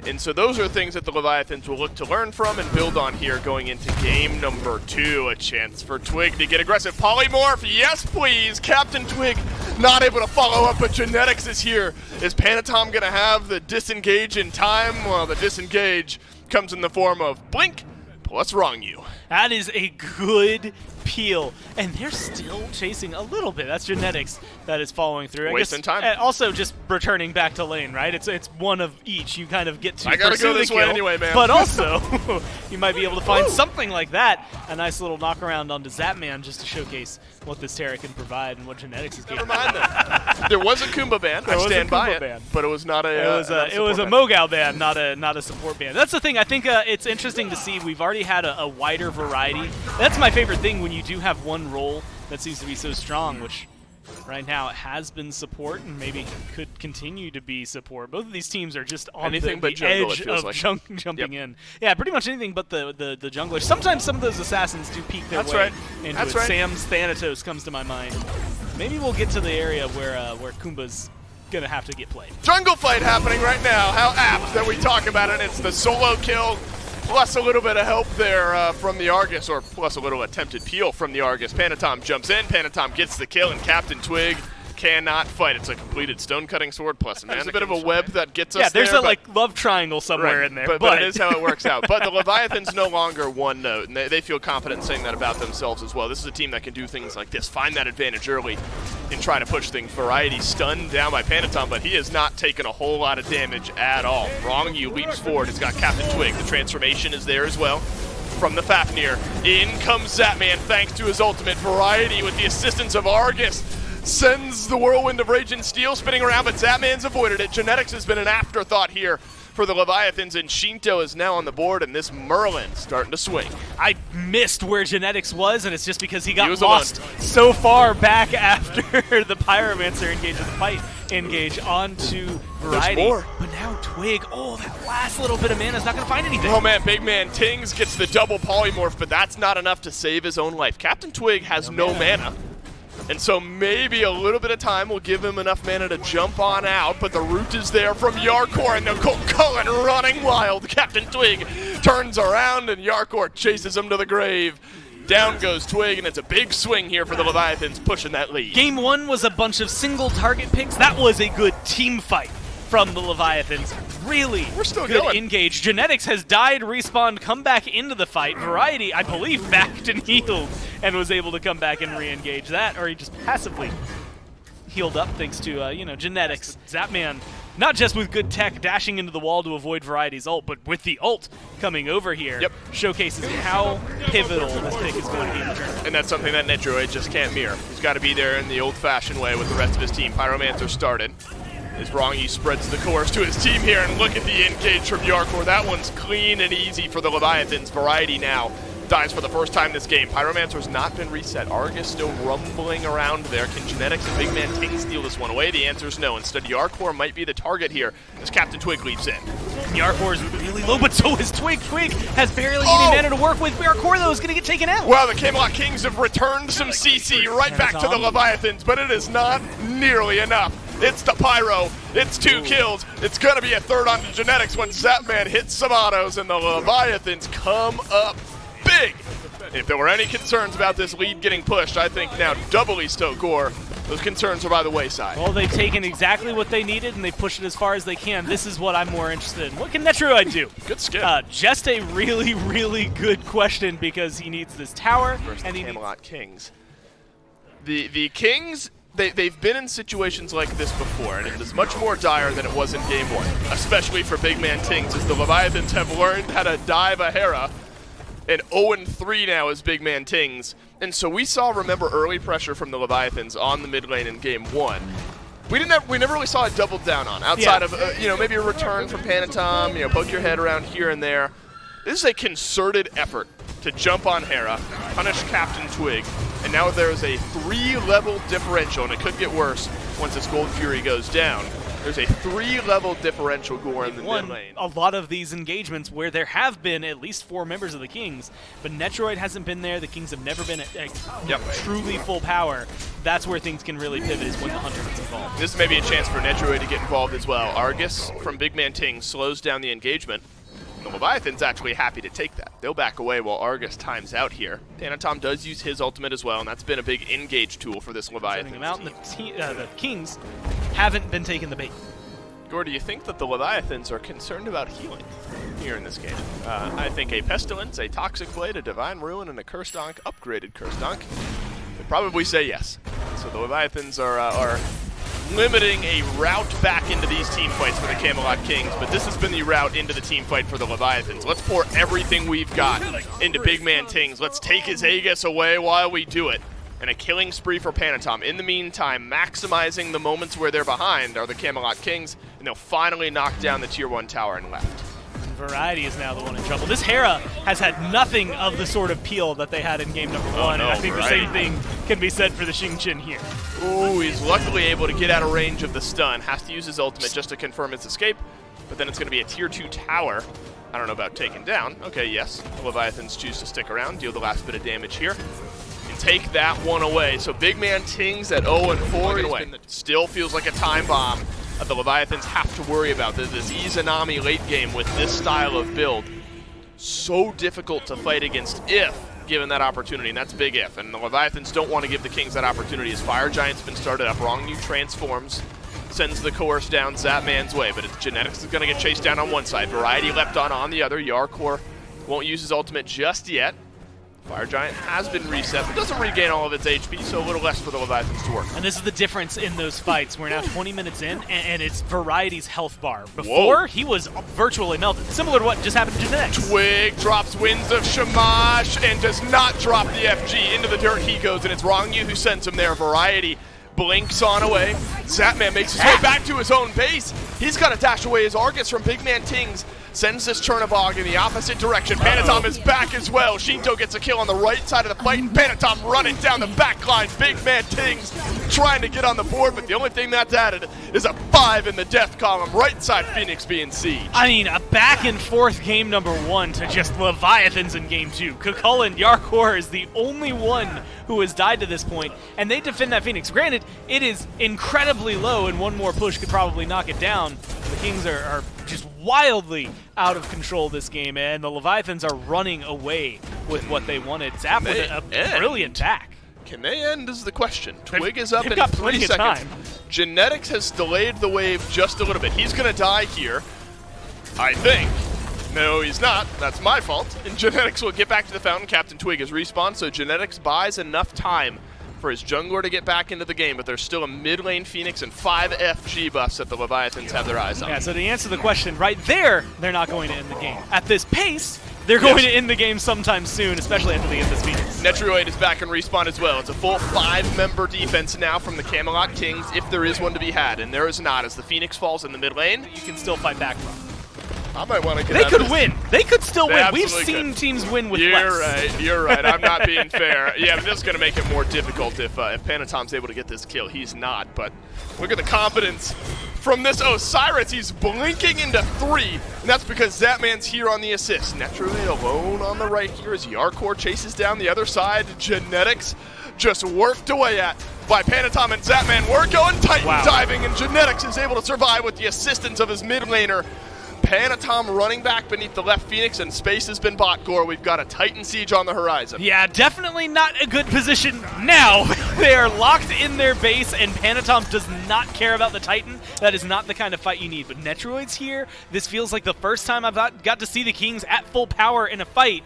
And so those are things that the Leviathans will look to learn from and build on here going into game number 2. A chance for Twig to get aggressive. Polymorph, yes please! Captain Twig not able to follow up, but Genetics is here. Is Panatom going to have the disengage in time? Well, the disengage comes in the form of Blink plus Rongyu. That is a good peel, and they're still chasing a little bit. That's Genetics that is following through. Wasting time. Also just returning back to lane, right? It's one of each. You kind of get to I gotta pursue go this the way kill, anyway, man. But also, you might be able to find something like that. A nice little knock around onto Zapman just to showcase what this Terra can provide and what Genetics is capable of. Never mind that. There was a Kumba ban. I stand by it. But it was not a it was a Mogao ban, not a support ban. That's the thing. I think it's interesting to see. We've already had a wider variety. That's my favorite thing when you do have one role that seems to be so strong, which right now it has been support and maybe could continue to be support. Both of these teams are just on the jungle, edge of jumping in. Yeah, pretty much anything but the jungler. Sometimes some of those assassins do peek their way into it. Sam's Thanatos comes to my mind. Maybe we'll get to the area where Kumba's gonna have to get played. Jungle fight happening right now. How apt that we talk about it. It's the solo kill plus a little bit of help there from the Argus, or plus a little attempted peel from the Argus. Panatom jumps in, Panatom gets the kill, and Captain Twig cannot fight. It's a completed stone-cutting sword plus mana. There's a bit of a web that gets us there's there, a like love triangle somewhere in there. But it is how it works out. But the Leviathans no longer one note, and they feel confident saying that about themselves as well. This is a team that can do things like this, find that advantage early and try to push things. Variety stunned down by Panatom, but he has not taken a whole lot of damage at all. Wrongu leaps forward. He's got Captain Twig. The transformation is there as well. From the Fafnir, in comes Zapman thanks to his ultimate. Variety with the assistance of Argus sends the Whirlwind of Rage and Steel spinning around, but Zapman's avoided it. Genetics has been an afterthought here for the Leviathans, and Shinto is now on the board, and this Merlin starting to swing. I missed where Genetics was, and it's just because he got was lost so far back after the Pyromancer engage, the fight engage onto Variety. more. But now Twig, that last little bit of mana is not going to find anything. Oh man, big man Tings gets the double polymorph, but that's not enough to save his own life. Captain Twig has no mana. And so maybe a little bit of time will give him enough mana to jump on out, but the root is there from Yarkor, and now Cullen running wild. Captain Twig turns around, and Yarkor chases him to the grave. Down goes Twig, and it's a big swing here for the Leviathans, pushing that lead. Game 1 was a bunch of single target picks. That was a good team fight from the Leviathans. Really We're still good going. engage. Genetics has died, respawned, come back into the fight. Variety, I believe, backed and healed and was able to come back and re-engage that, or he just passively healed up thanks to, Genetics. Zapman, not just with good tech, dashing into the wall to avoid Variety's ult, but with the ult coming over here, showcases how pivotal this pick is going to be in the tournament. And that's something that Netroid just can't mirror. He's got to be there in the old-fashioned way with the rest of his team. Pyromancer started. Is wrong, he spreads the course to his team here, and look at the engage from Yarkor. That one's clean and easy for the Leviathans. Variety now dies for the first time this game. Pyromancer's not been reset. Argus still rumbling around there. Can Genetics and Big Man Ting steal this one away? The answer is no. Instead, Yarkor might be the target here as Captain Twig leaps in. Yarkor is really low, but so is Twig. Twig has barely any mana to work with. Yarkor, though, is going to get taken out. Well, the Camelot Kings have returned some CC right back to the Leviathans, but it is not nearly enough. It's the Pyro. It's 2 kills. It's going to be a third on Genetics when Zapman hits some autos, and the Leviathans come up big. If there were any concerns about this lead getting pushed, I think now doubly so Gore, those concerns are by the wayside. Well, they've taken exactly what they needed, and they've pushed it as far as they can. This is what I'm more interested in. What can Netroid do? Good skip. Just a really, really good question, because he needs this tower. Versus and the he Camelot Kings. The Kings, they've been in situations like this before, and it is much more dire than it was in Game 1, especially for Big Man Tings, as the Leviathans have learned how to dive a Hera. And 0-3 now is Big Man Tings. And so we saw, remember, early pressure from the Leviathans on the mid lane in Game 1. We never really saw it doubled down on, outside of, maybe a return from Panatom, poke your head around here and there. This is a concerted effort to jump on Hera, punish Captain Twig, and now there is a 3-level differential, and it could get worse once this Gold Fury goes down. There's a 3-level differential, Gore, in the mid lane. A lot of these engagements where there have been at least 4 members of the Kings, but Netroid hasn't been there. The Kings have never been at truly full power. That's where things can really pivot, is when the Hunter gets involved. This may be a chance for Netroid to get involved as well. Argus from Big Man Ting slows down the engagement. The Leviathan's actually happy to take that. They'll back away while Argus times out here. Panatom does use his ultimate as well, and that's been a big engage tool for this Leviathan Him out, and the Kings haven't been taking the bait. Gore, do you think that the Leviathans are concerned about healing here in this game? I think a Pestilence, a Toxic Blade, a Divine Ruin, and a Curse Donk, upgraded Curse Donk, would probably say yes. So the Leviathans are limiting a route back into these team fights for the Camelot Kings, but this has been the route into the team fight for the Leviathans. Let's pour everything we've got into Big Man Tings. Let's take his Aegis away while we do it. And a killing spree for Panatom. In the meantime, maximizing the moments where they're behind are the Camelot Kings, and they'll finally knock down the Tier 1 tower and left. Variety is now the one in trouble. This Hera has had nothing of the sort of peel that they had in game number 1, and I think the same thing can be said for the Xingqian here. Ooh, he's luckily able to get out of range of the stun. Has to use his ultimate just to confirm its escape, but then it's going to be a Tier 2 tower. I don't know about taken down. Okay, yes. The Leviathans choose to stick around, deal the last bit of damage here, and take that one away. So Big Man Tings at 0-4. Still feels like a time bomb. The Leviathans have to worry about this Izanami late game with this style of build. so difficult to fight against if given that opportunity, and that's big if. And the Leviathans don't want to give the Kings that opportunity as Fire Giant's been started up. Wrong, you transforms, sends the course down Zapman's way, but it's Genetics is going to get chased down on one side. Variety leapt on the other. Yarkor won't use his ultimate just yet. Fire Giant has been reset, but doesn't regain all of its HP, so a little less for the Leviathans to work on. And this is the difference in those fights. We're now 20 minutes in, and it's Variety's health bar. Before, he was virtually melted, similar to what just happened to Genetics. Twig drops Winds of Shamash and does not drop the FG. Into the dirt he goes, and it's Wrong-Yu who sends him there. Variety blinks on away. Zapman makes his way back to his own base. He's got to dash away his Argus from Big Man Tings. Sends this Chernabog in the opposite direction. Panatom is back as well. Shinto gets a kill on the right side of the fight, and Panatom running down the back line. Big Man Tings trying to get on the board, but the only thing that's added is a 5 in the death column. Right side Phoenix being siege. I mean, a back and forth game number 1 to just Leviathans in game 2. Kukulkan Yarkor is the only one who has died to this point, and they defend that Phoenix. Granted, it is incredibly low, and one more push could probably knock it down. The Kings are just wildly out of control this game, and the Leviathans are running away with what they wanted. Zap with a brilliant back. Can they end is the question. Twig is up They've in got 3 plenty of seconds. time. Genetics has delayed the wave just a little bit. He's going to die here, I think. No, he's not. That's my fault. And Genetics will get back to the fountain. Captain Twig is respawned, so Genetics buys enough time for his jungler to get back into the game, but there's still a mid lane Phoenix and 5 FG buffs that the Leviathans have their eyes on. Yeah, so to answer the question, right there, they're not going to end the game. At this pace, they're going to end the game sometime soon, especially after they get this Phoenix. Netrioid is back in respawn as well. It's a full 5-member defense now from the Camelot Kings, if there is one to be had, and there is not. As the Phoenix falls in the mid lane, You can still fight back from. I might want to get They out could of this. win. They could still They win. We've absolutely seen could. teams win with You're less. right. You're right. I'm not being fair. Yeah, but this is going to make it more difficult if Panatom's able to get this kill. He's not, but look at the confidence from this Osiris. He's blinking into 3, and that's because Zapman's here on the assist. Naturally alone on the right here as Yarkor chases down the other side. Genetics just worked away at by Panatom and Zapman. We're going Titan diving, and Genetics is able to survive with the assistance of his mid laner. Panatom running back beneath the left Phoenix, and space has been bought, Gore. We've got a Titan siege on the horizon. Yeah, definitely not a good position now. They are locked in their base, and Panatom does not care about the Titan. That is not the kind of fight you need. But Netroid's here. This feels like the first time I've got to see the Kings at full power in a fight.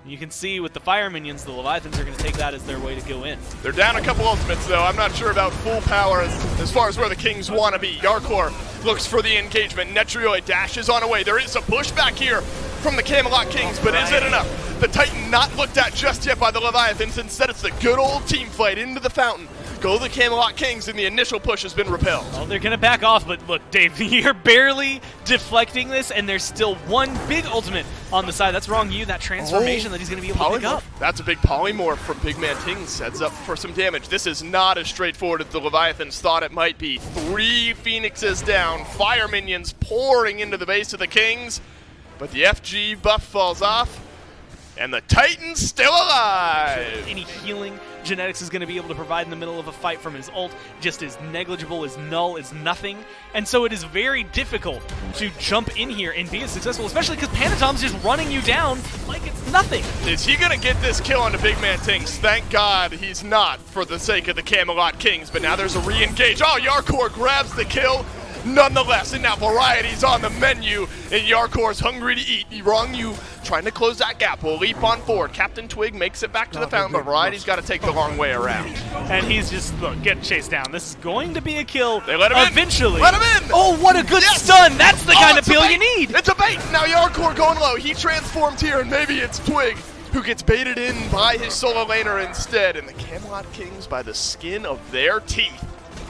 You can see with the fire minions, the Leviathans are going to take that as their way to go in. They're down a couple ultimates, though. I'm not sure about full power as far as where the Kings want to be. Yarkor looks for the engagement. Netrioid dashes on away. There is a pushback here from the Camelot Kings, but is it enough? The Titan not looked at just yet by the Leviathans. Instead, it's the good old team fight into the fountain. Go the Camelot Kings, and the initial push has been repelled. Well, they're going to back off, but look, Dave, you're barely deflecting this, and there's still one big ultimate on the side. That's Wrong-Yu, that transformation that he's going to be able to pick up. That's a big polymorph from Big Man Ting. Sets up for some damage. This is not as straightforward as the Leviathans thought it might be. 3 Phoenixes down. Fire minions pouring into the base of the Kings. But the FG buff falls off. And the Titan's still alive! Any healing Genetics is going to be able to provide in the middle of a fight from his ult just as negligible, as null, as nothing. And so it is very difficult to jump in here and be as successful, especially because Panatom's just running you down like it's nothing. Is he going to get this kill onto Big Man Tings? Thank God he's not, for the sake of the Camelot Kings. But now there's a re-engage. Oh, Yarkor grabs the kill. Nonetheless, and now Variety's on the menu, and Yarkor's hungry to eat. Wrong-Yu trying to close that gap. Will leap on forward. Captain Twig makes it back to the fountain, but Variety's got to take the long way around. And he's just, look, getting chased down. This is going to be a kill They let him eventually. in. Let him in. Oh, what a good stun. That's the kind of it's a kill bait. you need. It's a bait. Now Yarkor going low. He transforms here, and maybe it's Twig who gets baited in by his solo laner instead. And the Camelot Kings, by the skin of their teeth,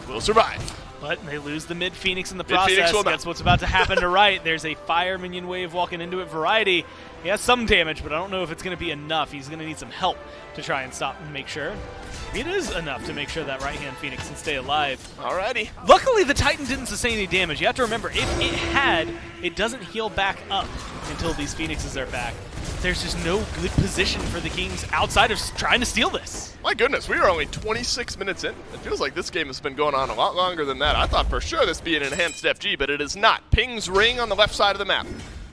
will survive. But they lose the mid-Phoenix in the Mid-Phoenix process. That's what's about to happen to Right. There's a fire minion wave walking into it. Variety, he has some damage, but I don't know if it's going to be enough. He's going to need some help to try and stop and make sure. It is enough to make sure that right-hand Phoenix can stay alive. Alrighty. Luckily, the Titan didn't sustain any damage. You have to remember, if it had, it doesn't heal back up until these Phoenixes are back. There's just no good position for the Kings outside of trying to steal this. My goodness, we are only 26 minutes in. It feels like this game has been going on a lot longer than that. I thought for sure this would be an enhanced FG, but it is not. Ping's ring on the left side of the map.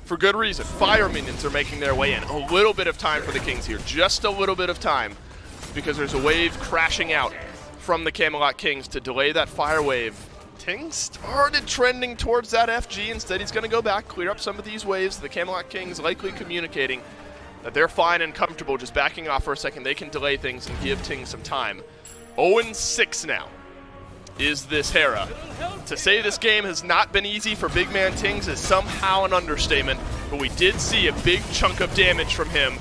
for good reason. Fire minions are making their way in. A little bit of time for the Kings here, just a little bit of time, because there's a wave crashing out from the Camelot Kings to delay that fire wave. Ting started trending towards that FG. Instead, he's going to go back, clear up some of these waves. The Camelot Kings likely communicating that they're fine and comfortable just backing off for a second. They can delay things and give Ting some time. 0-6 now is this Hera. To say this game has not been easy for big man Tings is somehow an understatement, but we did see a big chunk of damage from him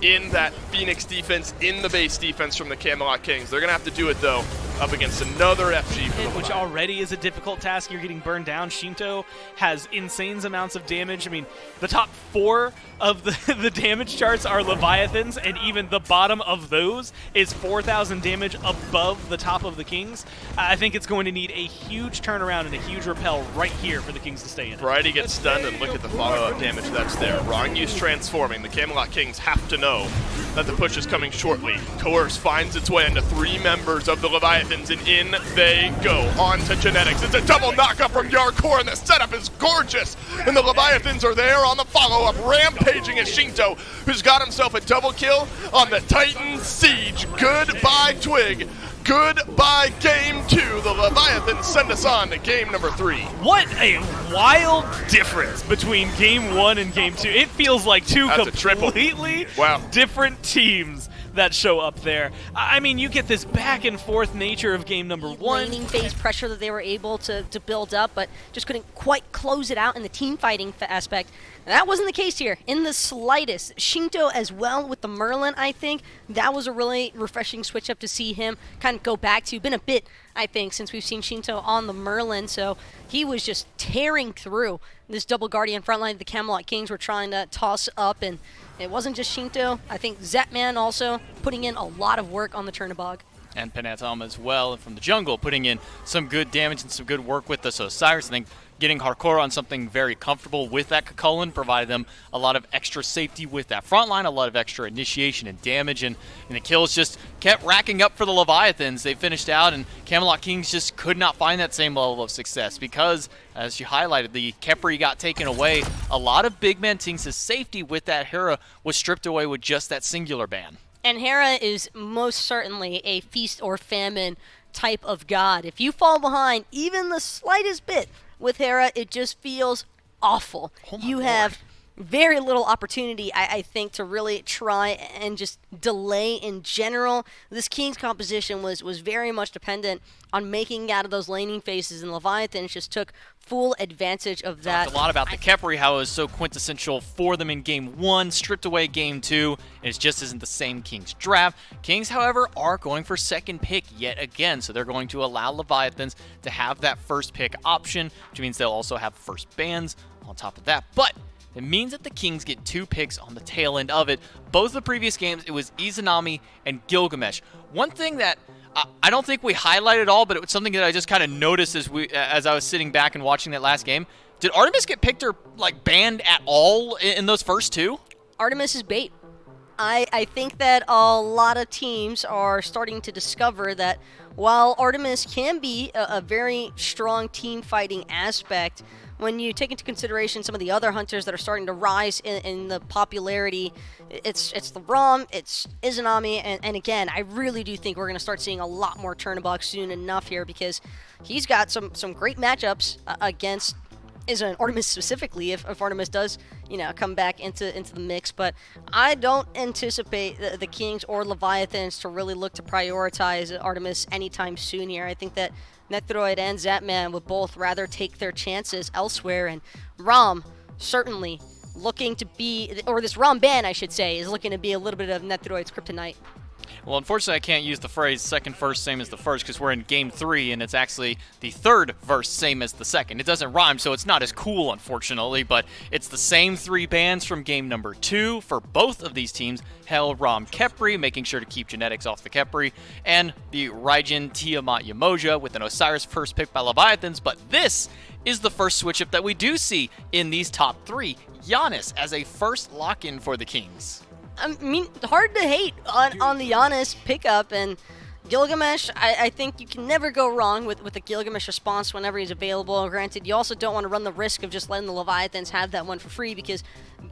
in that Phoenix defense, in the base defense from the Camelot Kings. They're going to have to do it, though, up against another FG for the which already is a difficult task. You're getting burned down. Shinto has insane amounts of damage. I mean, the top 4 of the damage charts are Leviathans, and even the bottom of those is 4,000 damage above the top of the Kings. I think it's going to need a huge turnaround and a huge repel right here for the Kings to stay in it. Variety gets stunned, and look at the follow-up damage that's there. Rangyu's transforming. The Camelot Kings have to know that the push is coming shortly. Coerce finds its way into 3 members of the Leviathans, and in they go. On to Genetics. It's a double knockup from Yarkor, and the setup is gorgeous. And the Leviathans are there on the follow-up, rampaging as Shinto, who's got himself a double kill on the Titan Siege. Goodbye, Twig. Goodbye, Game 2. The Leviathans send us on to Game number 3. What a wild difference between Game 1 and Game 2. It feels like two completely different teams that show up there. I mean, you get this back and forth nature of game number 1. Laning phase pressure that they were able to build up, but just couldn't quite close it out in the team fighting aspect. And that wasn't the case here in the slightest. Shinto as well with the Merlin, I think. That was a really refreshing switch up to see him kind of go back to. Been a bit, I think, since we've seen Shinto on the Merlin, so he was just tearing through this double Guardian frontline the Camelot Kings were trying to toss up, and it wasn't just Shinto. I think Zetman also putting in a lot of work on the Chernobog. And Penatom as well from the jungle, putting in some good damage and some good work with this Osiris. I think getting hardcore on something very comfortable with that Cucullin provided them a lot of extra safety with that front line, a lot of extra initiation and damage, and the kills just kept racking up for the Leviathans. They finished out, and Camelot Kings just could not find that same level of success because, as you highlighted, the Khepri got taken away. A lot of big man Tings' safety with that Hera was stripped away with just that singular ban. And Hera is most certainly a feast or famine type of god. If you fall behind even the slightest bit with Hera, it just feels awful. You have very little opportunity, I think, to really try and just delay in general. This King's composition was very much dependent on making out of those laning phases, and Leviathans just took full advantage of that. Talked a lot about the Khepri, how it was so quintessential for them in Game 1, stripped away Game 2, and it just isn't the same Kings draft. Kings, however, are going for second pick yet again, so they're going to allow Leviathans to have that first pick option, which means they'll also have first bans on top of that. But it means that the Kings get 2 picks on the tail end of it. Both the previous games, it was Izanami and Gilgamesh. One thing that I don't think we highlighted all, but it was something that I just kind of noticed as I was sitting back and watching that last game. Did Artemis get picked or banned at all in those first 2? Artemis is bait. I think that a lot of teams are starting to discover that while Artemis can be a very strong team fighting aspect, when you take into consideration some of the other hunters that are starting to rise in the popularity, it's the Rom, it's Izanami, and again, I really do think we're going to start seeing a lot more Chernobog soon enough here because he's got some great matchups against Artemis specifically, if Artemis does, come back into the mix. But I don't anticipate the Kings or Leviathans to really look to prioritize Artemis anytime soon here. I think that Netroid and Zatman would both rather take their chances elsewhere, and Rom certainly looking to be, or this Rom ban, I should say, is looking to be a little bit of Netroid's kryptonite. Well, unfortunately, I can't use the phrase second verse same as the first because we're in Game 3, and it's actually the third verse same as the second. It doesn't rhyme, so it's not as cool, unfortunately, but it's the same 3 bans from Game number 2 for both of these teams. Hell, Rom, Khepri, making sure to keep genetics off the Khepri, and the Raijin, Tiamat, Yamoja with an Osiris first pick by Leviathans, but this is the first switch-up that we do see in these top 3. Giannis as a first lock-in for the Kings. I mean, hard to hate on the Giannis pickup, and Gilgamesh, I think you can never go wrong with the Gilgamesh response whenever he's available. Granted, you also don't want to run the risk of just letting the Leviathans have that one for free, because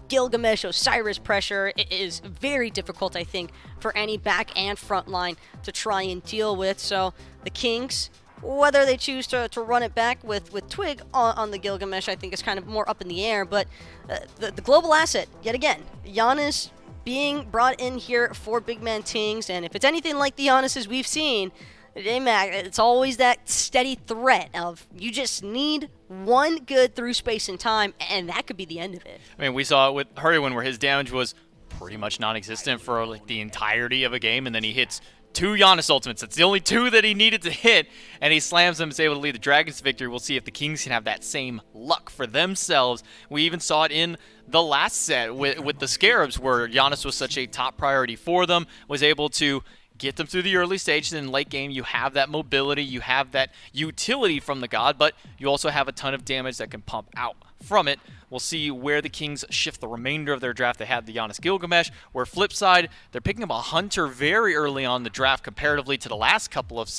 Gilgamesh Osiris pressure is very difficult, I think, for any back and front line to try and deal with. So the Kings, whether they choose to run it back with Twig on the Gilgamesh, I think is kind of more up in the air. But the global asset, yet again, Giannis being brought in here for big man Tings, and if it's anything like the Giannis's we've seen, J-Mac, it's always that steady threat of you just need one good through space and time, and that could be the end of it. I mean, we saw it with Hurricane where his damage was pretty much non-existent for like the entirety of a game, and then he hits 2 Giannis ultimates. It's the only 2 that he needed to hit, and he slams them and is able to lead the Dragons to victory. We'll see if the Kings can have that same luck for themselves. We even saw it in the last set with the Scarabs, where Giannis was such a top priority for them, was able to get them through the early stages. And in late game, you have that mobility, you have that utility from the god, but you also have a ton of damage that can pump out from it. We'll see where the Kings shift the remainder of their draft. They had the Giannis Gilgamesh, where flip side, they're picking up a Hunter very early on the draft comparatively to the last couple of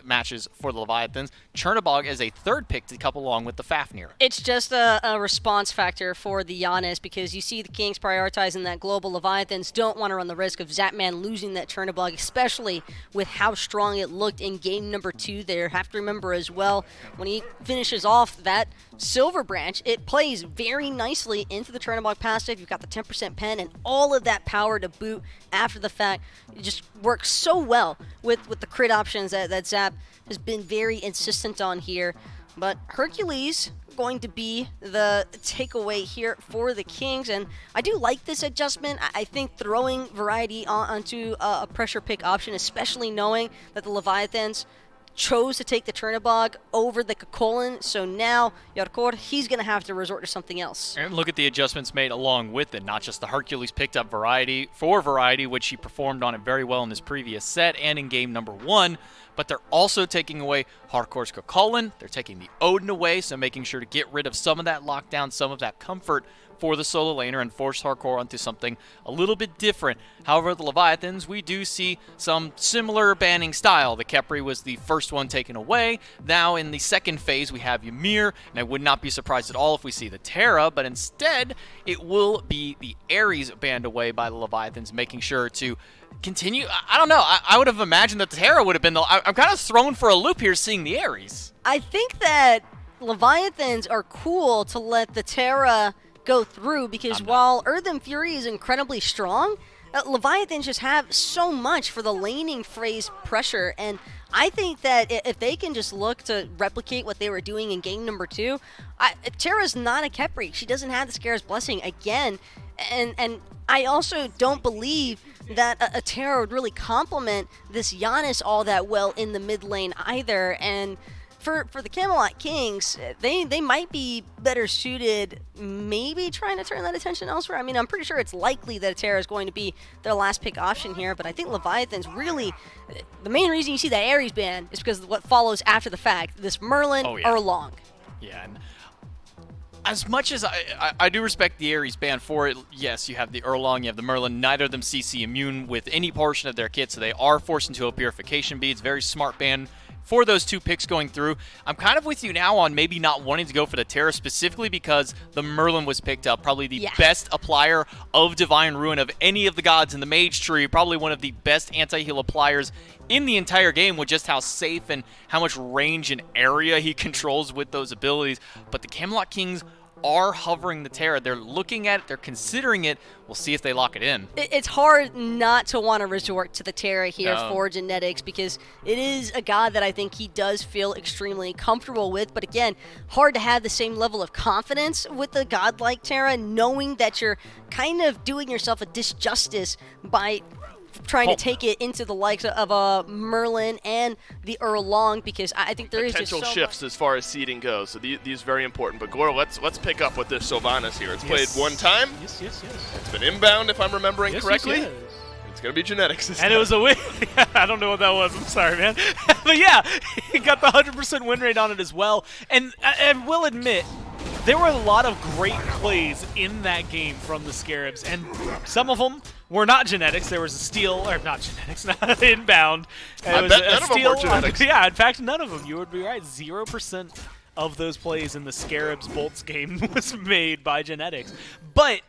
matches for the Leviathans. Chernobog as a 3rd pick to couple along with the Fafnir. It's just a response factor for the Giannis, because you see the Kings prioritizing that global. Leviathans don't want to run the risk of Zapman losing that Chernobog, especially with how strong it looked in game number 2 there. Have to remember as well, when he finishes off that Silver Branch, it plays very nicely into the Chernobog passive. You've got the 10% pen and all of that power to boot after the fact. It just works so well with the crit options that Zap has been very insistent on here. But Hercules going to be the takeaway here for the Kings, and I do like this adjustment. I think throwing variety onto a pressure pick option, especially knowing that the Leviathans chose to take the Chernobog over the Kakolin, so now Yarkor, he's going to have to resort to something else. And look at the adjustments made along with it. Not just the Hercules picked up variety, which he performed on it very well in his previous set and in game number 1, but they're also taking away Hardcore's Kakolin. They're taking the Odin away, so making sure to get rid of some of that lockdown, some of that comfort for the solo laner and force Hardcore onto something a little bit different. However, the Leviathans, we do see some similar banning style. The Khepri was the first one taken away. Now in the second phase, we have Ymir, and I would not be surprised at all if we see the Terra, but instead it will be the Ares banned away by the Leviathans, making sure to continue. I don't know. I would have imagined that the Terra would have been I'm kind of thrown for a loop here seeing the Ares. I think that Leviathans are cool to let the Terra go through, because while Earthen Fury is incredibly strong, Leviathans just have so much for the laning phase pressure, and I think that if they can just look to replicate what they were doing in game number 2, Terra's not a Khepri. She doesn't have the Scarab's Blessing again, and I also don't believe that a Terra would really complement this Giannis all that well in the mid lane either, and for the Camelot Kings, they might be better suited maybe trying to turn that attention elsewhere. I mean, I'm pretty sure it's likely that Terra is going to be their last pick option here, but I think Leviathans really, the main reason you see that Ares ban is because of what follows after the fact. This Merlin Erlong. Yeah, and as much as I do respect the Ares ban for it, yes, you have the Erlong, you have the Merlin, neither of them CC immune with any portion of their kit, so they are forced into a purification beads. Very smart ban for those 2 picks going through. I'm kind of with you now on maybe not wanting to go for the Terra, specifically because the Merlin was picked up, probably the best applier of Divine Ruin of any of the gods in the Mage Tree, probably one of the best anti-heal appliers in the entire game with just how safe and how much range and area he controls with those abilities. But the Camelot Kings are hovering the Terra. They're looking at it, they're considering it. We'll see if they lock it in. It's hard not to want to resort to the Terra here for Genetics, because it is a god that I think he does feel extremely comfortable with. But again, hard to have the same level of confidence with the god like Terra, knowing that you're kind of doing yourself a disjustice by trying to take it into the likes of a Merlin and the Erlong, because I think there is just so potential shifts as far as seeding goes. So these very important. But Gore, let's pick up with this Sylvanas here. It's played 1 time. Yes. It's been inbound, if I'm remembering correctly. Yes. It's gonna be Genetics this time. And it was a win. I don't know what that was. I'm sorry, man. But yeah, he got the 100% win rate on it as well. And I will admit, there were a lot of great plays in that game from the Scarabs, and some of them were not genetics. There was a steal, or not genetics, not inbound. And I it was bet a none of them steal were genetics. yeah, in fact, none of them. You would be right. 0% of those plays in the Scarabs Bolts game was made by genetics. But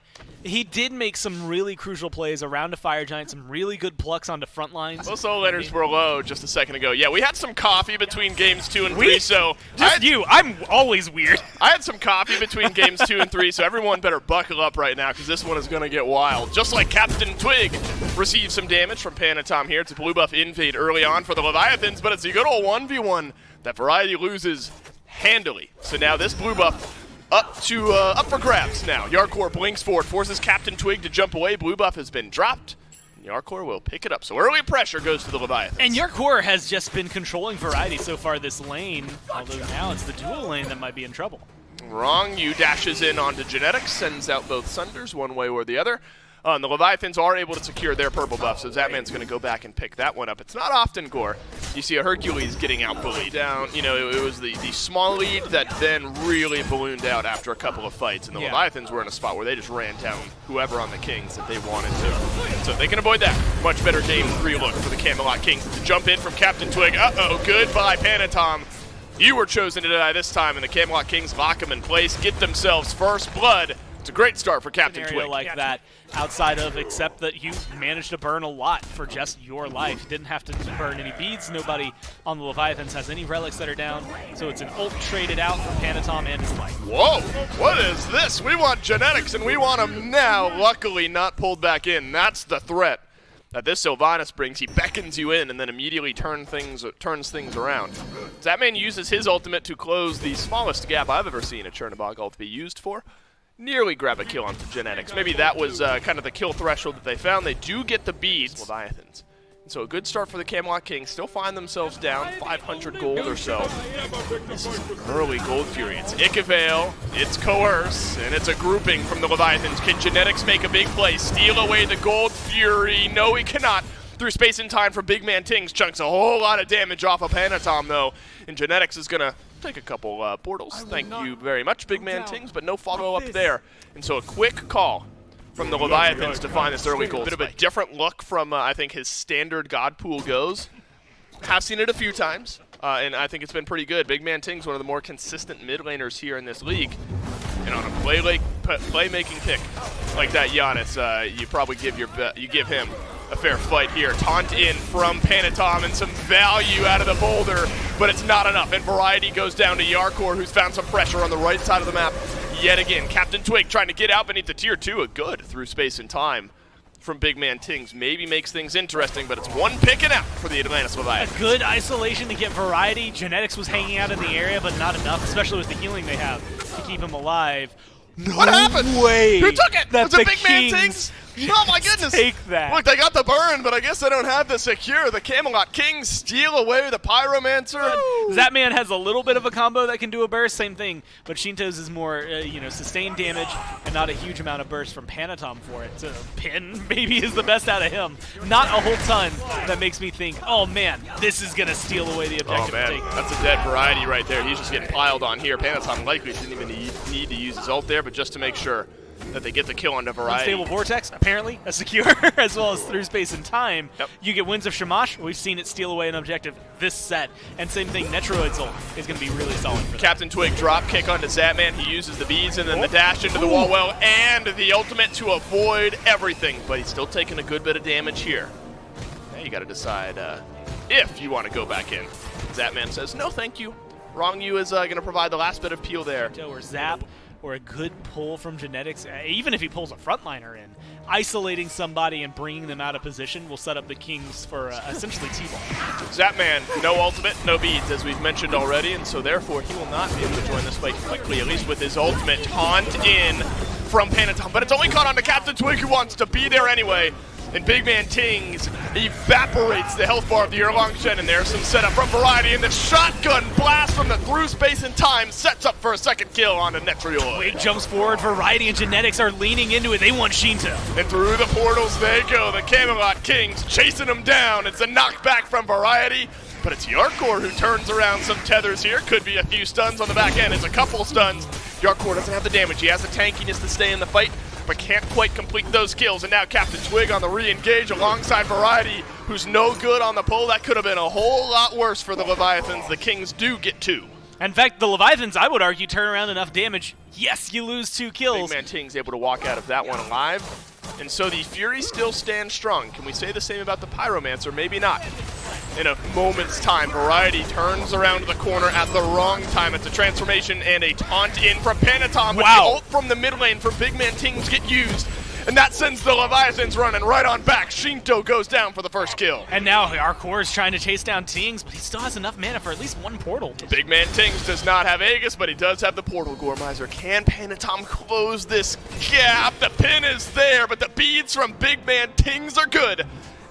he did make some really crucial plays around a Fire Giant, some really good plucks onto front lines. Those solo laners were low just a second ago. Yeah, we had some coffee between games 2 and 3, so Just you. I'm always weird. I had some coffee between games 2 and 3, so everyone better buckle up right now because this one is going to get wild. Just like Captain Twig received some damage from Panatom here. It's a blue buff invade early on for the Leviathans, but it's the good old 1v1 that Variety loses handily. So now this blue buff up for grabs now. Yarkor blinks forward, forces Captain Twig to jump away. Blue buff has been dropped. Yarkor will pick it up. So early pressure goes to the Leviathans. And Yarkor has just been controlling Variety so far this lane, although now it's the dual lane that might be in trouble. Wrong. You dashes in onto Genetics, sends out both Sunders one way or the other. And the Leviathans are able to secure their purple buff, so Zapman's going to go back and pick that one up. It's not often, Gore, you see a Hercules getting out bullied down. You know, it was the small lead that then really ballooned out after a couple of fights, and the Leviathans were in a spot where they just ran down whoever on the Kings that they wanted to. So if they can avoid that, much better game 3 look for the Camelot Kings. To jump in from Captain Twig. Uh-oh, goodbye, Panatom. You were chosen to die this time, and the Camelot Kings lock them in place, get themselves first blood. It's a great start for Captain Scenario Twig. like that, outside of except that you managed to burn a lot for just your life. You didn't have to burn any beads. Nobody on the Leviathans has any relics that are down, so it's an ult traded out from Panatom and his life. Whoa, what is this? We want Genetics and we want them now. Luckily not pulled back in. That's the threat that this Sylvanas brings. He beckons you in and then immediately turns things around. Zapman uses his ultimate to close the smallest gap I've ever seen a Chernobog ult be used for. Nearly grab a kill onto Genetics. Maybe that was kind of the kill threshold that they found. They do get the beads, Leviathans. And so a good start for the Camelot Kings. Still find themselves down 500 gold or so. This is an early gold fury. It's Icavale, it's Coerce, and it's a grouping from the Leviathans. Can Genetics make a big play? Steal away the gold fury? No, he cannot. Through space and time for Big Man Tings. Chunks a whole lot of damage off of Panatom, though. And Genetics is going to take a couple portals. Thank you very much, Big Man Tings, but no follow-up there. And so a quick call from the Leviathans to find this early gold. Bit of a different look from, I think, his standard God Pool goes. Have seen it a few times, and I think it's been pretty good. Big Man Tings, one of the more consistent mid laners here in this league. And on a playmaking pick like that, Giannis, you probably give him a fair fight here. Taunt in from Panatom and some value out of the boulder, but it's not enough. And Variety goes down to Yarkor, who's found some pressure on the right side of the map yet again. Captain Twig trying to get out beneath the tier 2. A good through space and time from Big Man Tings. Maybe makes things interesting, but it's one picking out for the Atlantis Leviathans. A good isolation to get Variety. Genetics was hanging out in the area, but not enough, especially with the healing they have to keep him alive. No what happened? Way Who took it? That Was it the Big Man Kings Tings? Oh my goodness! Take that. Look, they got the burn, but I guess they don't have the secure. The Camelot Kings steal away the Pyromancer. Zapman has a little bit of a combo that can do a burst, same thing, but Shinto's is more, sustained damage and not a huge amount of burst from Panatom for it. So Pin maybe is the best out of him. Not a whole ton that makes me think, oh man, this is going to steal away the objective. Oh man, that's a dead Variety right there. He's just getting piled on here. Panatom likely didn't even need to use his ult there, but just to make sure that they get the kill onto Variety. Unstable Vortex, apparently, a secure, as well as through space and time. Yep. You get Winds of Shamash. We've seen it steal away an objective this set. And same thing, Netroid's ult is going to be really solid for them. Captain Twig drop kick onto Zapman. He uses the beads and then the dash into the wall well and the ultimate to avoid everything. But he's still taking a good bit of damage here. Now you got to decide if you want to go back in. Zapman says, no thank you. Wrong you is going to provide the last bit of peel there. Or Zap, or a good pull from Genetics, even if he pulls a frontliner in, isolating somebody and bringing them out of position will set up the Kings for essentially T-ball. Zapman, no ultimate, no beads, as we've mentioned already, and so therefore he will not be able to join this fight quickly, at least with his ultimate. Taunt in from Panatom, but it's only caught on to Captain Twig, who wants to be there anyway. And Big Man Tings evaporates the health bar of the Erlang Shen, and there's some setup from Variety, and the shotgun blast from the through space and time sets up for a second kill on a Netrioid. Wade jumps forward, Variety and Genetics are leaning into it, they want Shinto. And through the portals they go, the Camelot Kings chasing them down. It's a knockback from Variety, but it's Yarkor who turns around some tethers here. Could be a few stuns on the back end, it's a couple stuns. Yarkor doesn't have the damage, he has the tankiness to stay in the fight. but can't quite complete those kills. And now Captain Twig on the re-engage alongside Variety, who's no good on the pull. That could have been a whole lot worse for the Leviathans. The Kings do get 2. In fact, the Leviathans, I would argue, turn around enough damage. Yes, you lose 2 kills. Big Man Ting's able to walk out of that one alive. And so the Fury still stands strong. Can we say the same about the Pyromancer? Maybe not. In a moment's time, Variety turns around the corner at the wrong time. It's a transformation and a taunt in from Panatom. But the ult from the mid lane from Big Man Tings get used. And that sends the Leviathans running right on back. Shinto goes down for the first kill. And now our core is trying to chase down Tings, but he still has enough mana for at least 1 portal. Big Man Tings does not have Aegis, but he does have the portal. Gormizer, can Panatom close this gap? The pin is there, but the beads from Big Man Tings are good.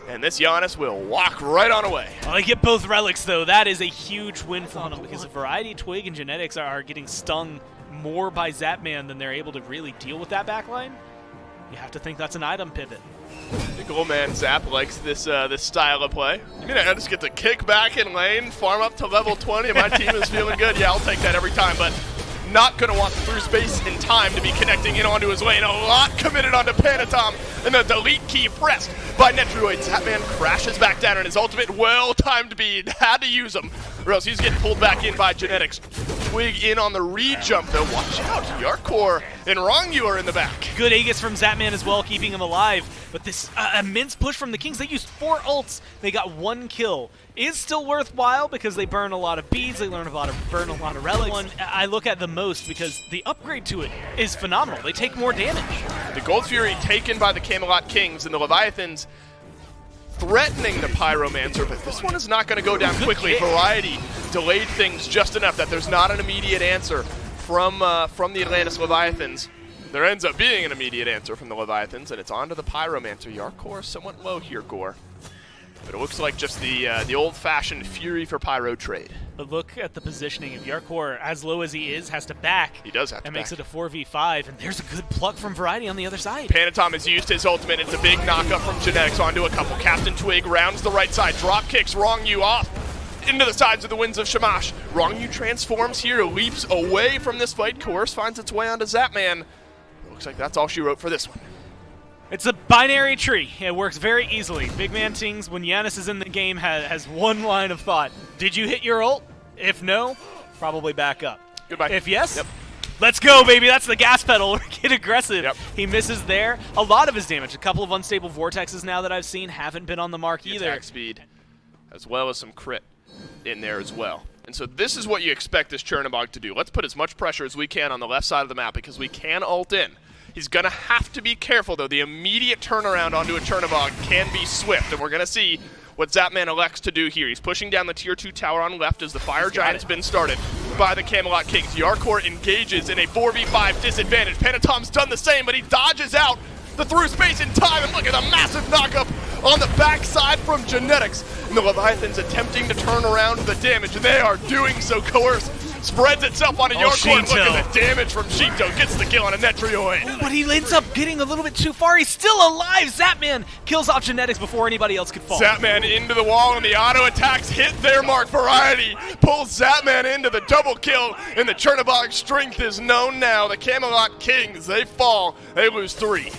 And this Giannis will walk right on away. Well, they get both relics, though. That is a huge win for them because Variety, Twig, and Genetics are getting stung more by Zapman than they're able to really deal with that backline. You have to think that's an item pivot. The goal man Zap likes this this style of play. You mean I just get to kick back in lane, farm up to level 20, and my team is feeling good? Yeah, I'll take that every time, but not going to want through space in time to be connecting in onto his lane. A lot committed onto Panatom, and the delete key pressed by Netroid. Zapman crashes back down on his ultimate. Well-timed bead. Had to use him, or else he's getting pulled back in by Genetics. Twig in on the re-jump, though. Watch out. Yarkor and Rongyu are in the back. Good Aegis from Zapman as well, keeping him alive. But this immense push from the Kings, they used 4 ults. They got 1 kill. Is still worthwhile because they burn a lot of beads, they burn a lot of relics. One I look at the most because the upgrade to it is phenomenal. They take more damage. The Gold Fury taken by the Camelot Kings, and the Leviathans threatening the Pyromancer, but this one is not going to go down quickly. Variety delayed things just enough that there's not an immediate answer from the Atlantis Leviathans. There ends up being an immediate answer from the Leviathans, and it's on to the Pyromancer. Yarkor somewhat low here, Gore. But it looks like just the old-fashioned Fury for Pyro trade. But look at the positioning. If Yarkor, as low as he is, has to back. He does have to and back. makes it a 4v5, and there's a good pluck from Variety on the other side. Panatom has used his ultimate. It's a big knockup from Genetics onto a couple. Captain Twig rounds the right side, drop kicks Rongyu off into the sides of the Winds of Shamash. Rongyu transforms here, leaps away from this fight. Course finds its way onto Zapman. It looks like that's all she wrote for this one. It's a binary tree. It works very easily. Big Man Tings, when Giannis is in the game, has one line of thought. Did you hit your ult? If no, probably back up. Goodbye. If yes, yep. Let's go, baby. That's the gas pedal. Get aggressive. Yep. He misses there. A lot of his damage. A couple of unstable vortexes now that I've seen haven't been on the mark either. Attack speed, as well as some crit in there as well. And so this is what you expect this Chernobog to do. Let's put as much pressure as we can on the left side of the map because we can ult in. He's going to have to be careful, though. The immediate turnaround onto a Chernobog can be swift, and we're going to see what Zapman elects to do here. He's pushing down the tier 2 tower on left as the Fire Giant's been started by the Camelot Kings. Yarkor engages in a 4v5 disadvantage. Panatom's done the same, but he dodges out the through space in time, and look at the massive knockup on the backside from Genetics. And the Leviathans attempting to turn around the damage, and they are doing so. Coerce spreads itself onto Yarkor, and look at the damage from Shinto. Gets the kill on a Netroid. But he ends up getting a little bit too far. He's still alive. Zapman kills off Genetics before anybody else could fall. Zapman into the wall, and the auto attacks hit their mark. Variety pulls Zapman into the double kill, and the Chernobog's strength is known now. The Camelot Kings, they fall. They lose 3.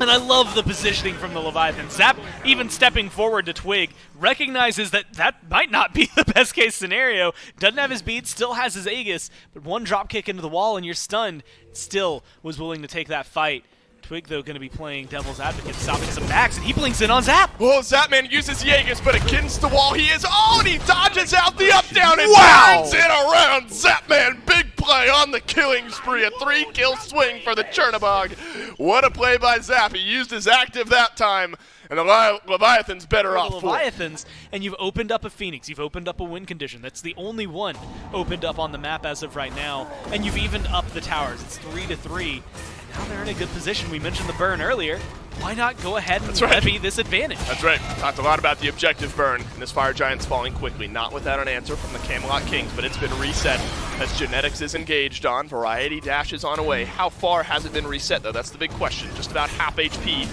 And I love the positioning from the Leviathan. Zap, even stepping forward to Twig, recognizes that that might not be the best case scenario. Doesn't have his beat, still has his Aegis, but one drop kick into the wall and you're stunned. Still was willing to take that fight. Twig, though, going to be playing devil's advocate, stopping some backs, and he blinks in on Zap. Oh, Zapman uses Aegis, but against the wall he is. Oh, and he dodges out the up-down and turns it around. Zapman, big play on the killing spree. A 3-kill swing for the Chernobog. What a play by Zap. He used his active that time, and the Leviathan's better off for it. Leviathans, and you've opened up a Phoenix. You've opened up a win condition. That's the only one opened up on the map as of right now, and you've evened up the towers. It's 3-3. Now they're in a good position. We mentioned the burn earlier. Why not go ahead and levy this advantage? That's right. Talked a lot about the objective burn, and this Fire Giant's falling quickly, not without an answer from the Camelot Kings, but it's been reset as Genetics is engaged on. Variety dashes on away. How far has it been reset, though? That's the big question. Just about half HP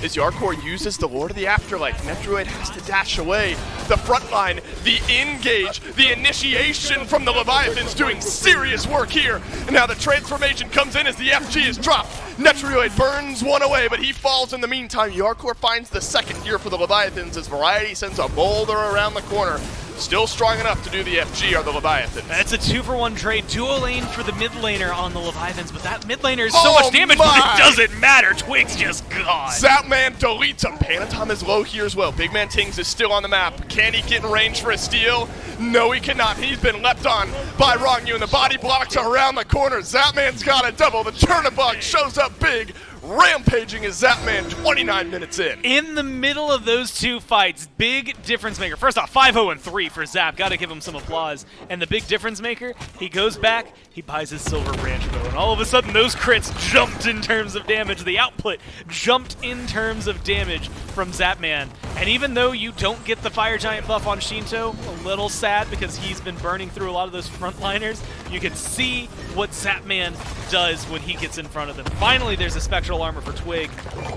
as Yarkor uses the Lord of the Afterlife. Netroid has to dash away. The front line, the engage, the initiation from the Leviathans doing serious work here. And now the transformation comes in as the FG is dropped. Netroid burns one away, but he falls in the meantime. Yarkor finds the second here for the Leviathans as Variety sends a boulder around the corner. Still strong enough to do the FG are the Leviathans. That's a 2-for-1 trade. Dual lane for the mid laner on the Leviathans, but that mid laner is so much damage, but it doesn't matter. Twig's just gone. Zapman deletes him. Panatom is low here as well. Big Man Tings is still on the map. Can he get in range for a steal? No, he cannot. He's been leapt on by Rongyu, and the body blocks around the corner. Zapman's got a double. The Chernabog shows up big, rampaging as Zapman 29 minutes in. In the middle of those two fights, big difference maker. First off, 5-0-3 for Zap. Got to give him some applause. And the big difference maker, he goes back, he buys his Silver Branch Bow, and all of a sudden those crits jumped in terms of damage. The output jumped in terms of damage from Zapman. And even though you don't get the Fire Giant buff on Shinto, a little sad because he's been burning through a lot of those frontliners, you can see what Zapman does when he gets in front of them. Finally, there's a Spectral Armor for Twig,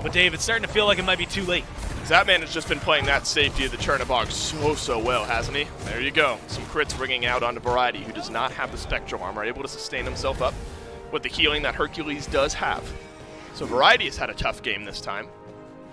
but Dave, it's starting to feel like it might be too late. Zapman has just been playing that safety of the Chernabog so well, hasn't he? There you go. Some crits ringing out onto Variety, who does not have the Spectral Armor, able to sustain himself up with the healing that Hercules does have. So Variety has had a tough game this time.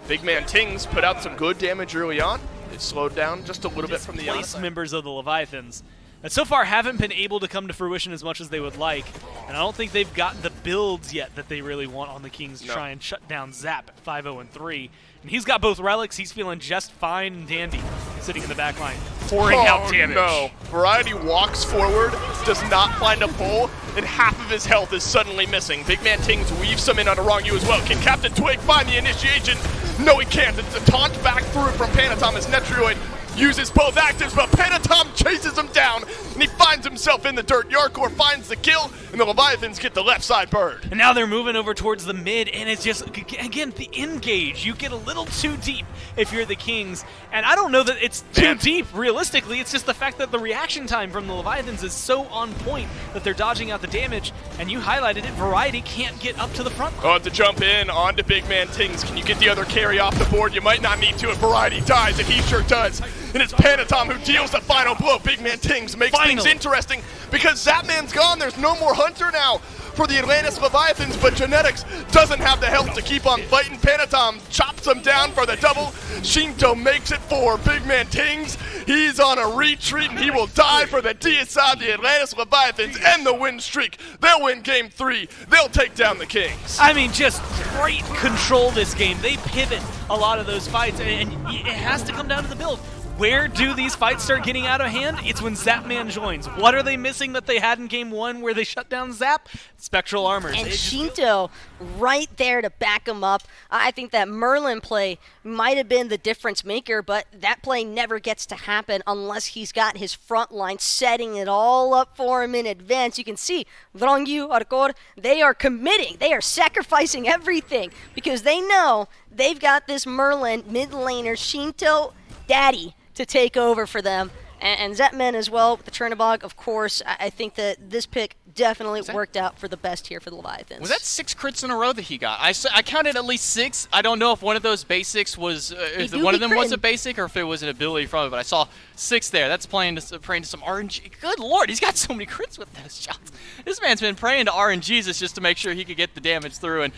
Big Man Tings put out some good damage early on. It slowed down just a little bit from the Displaced members of the Leviathans that so far haven't been able to come to fruition as much as they would like, and I don't think they've got the builds yet that they really want on the Kings to try and shut down Zap at 5-0-3. And he's got both relics. He's feeling just fine and dandy, sitting in the back line, pouring out damage. No. Variety walks forward, does not find a pull, and half of his health is suddenly missing. Big Man Tings weaves some in onto Rongyu as well. Can Captain Twig find the initiation? No, he can't. It's a taunt back through from Panatom as Netroid uses both actives, but Panatom chases him down, and he finds himself in the dirt. Yarkor finds the kill, and the Leviathans get the left side bird. And now they're moving over towards the mid, and it's just, again, the engage. You get a little too deep if you're the Kings, and I don't know that it's too deep, realistically. It's just the fact that the reaction time from the Leviathans is so on point that they're dodging out the damage, and you highlighted it, Variety can't get up to the front line. Oh, to jump in onto Big Man Tings. Can you get the other carry off the board? You might not need to if Variety dies, and he sure does. And it's Panatom who deals the final blow. Big Man Tings makes things interesting because Zapman's gone. There's no more Hunter now for the Atlantis Leviathans, but Genetics doesn't have the health to keep on fighting. Panatom chops him down for the double. Shinto makes it for Big Man Tings. He's on a retreat, and he will die for the DSI, the Atlantis Leviathans, and the win streak. They'll win Game 3. They'll take down the Kings. I mean, just great control this game. They pivot a lot of those fights, and it has to come down to the build. Where do these fights start getting out of hand? It's when Zapman joins. What are they missing that they had in Game 1 where they shut down Zap? Spectral Armors. And Shinto right there to back him up. I think that Merlin play might have been the difference maker, but that play never gets to happen unless he's got his front line setting it all up for him in advance. You can see Rongyu, Arkor, they are committing. They are sacrificing everything because they know they've got this Merlin mid laner, Shinto Daddy, to take over for them. And Zetman as well with the Chernabog, of course. I think that this pick definitely worked out for the best here for the Leviathans. Was that 6 crits in a row that he got? I counted at least 6. I don't know if one of those basics was, if one of them was a basic or if it was an ability from it, but I saw 6 there. That's praying to some RNG. Good lord, he's got so many crits with those shots. This man's been praying to RNGesus just to make sure he could get the damage through, and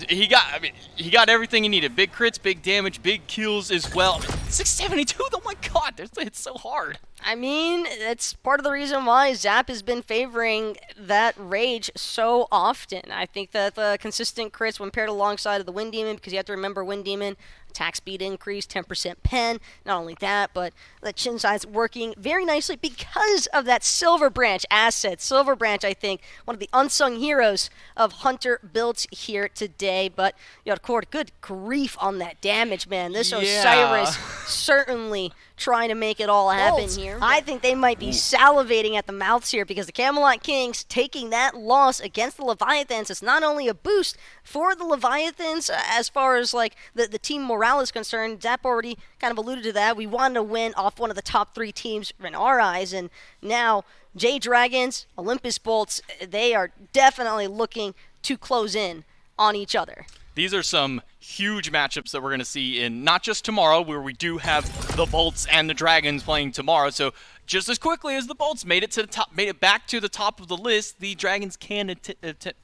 he got everything he needed. Big crits, big damage, big kills as well. 672, oh my god, it's so hard. I mean, it's part of the reason why Zap has been favoring that Rage so often. I think that the consistent crits when paired alongside of the Wind Demon, because you have to remember Wind Demon, attack speed increase, 10% pen. Not only that, but the chin size working very nicely because of that Silver Branch asset. Silver Branch, I think, one of the unsung heroes of Hunter builds here today. But Yarkor, good grief on that damage, man. This Osiris certainly trying to make it all happen here. I think they might be salivating at the mouths here because the Camelot Kings taking that loss against the Leviathans is not only a boost for the Leviathans as far as like the team morale is concerned. Zap already kind of alluded to that. We wanted to win off one of the top 3 teams in our eyes, and now J Dragons, Olympus Bolts, they are definitely looking to close in on each other. These are some huge matchups that we're going to see in not just tomorrow, where we do have the Bolts and the Dragons playing tomorrow. So just as quickly as the Bolts made it to the top, made it back to the top of the list, the Dragons can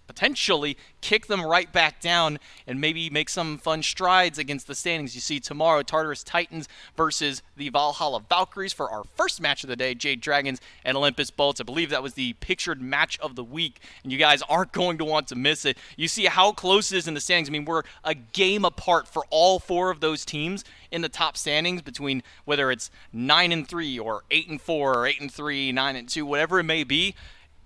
potentially kick them right back down and maybe make some fun strides against the standings. You see tomorrow, Tartarus Titans versus the Valhalla Valkyries for our first match of the day, Jade Dragons and Olympus Bolts. I believe that was the pictured match of the week, and you guys aren't going to want to miss it. You see how close it is in the standings. I mean, we're a game apart for all 4 of those teams in the top standings, between whether it's 9-3 or 8-4 or 8-3, 9-2, whatever it may be.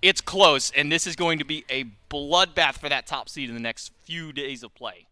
It's close, and this is going to be a bloodbath for that top seed in the next few days of play.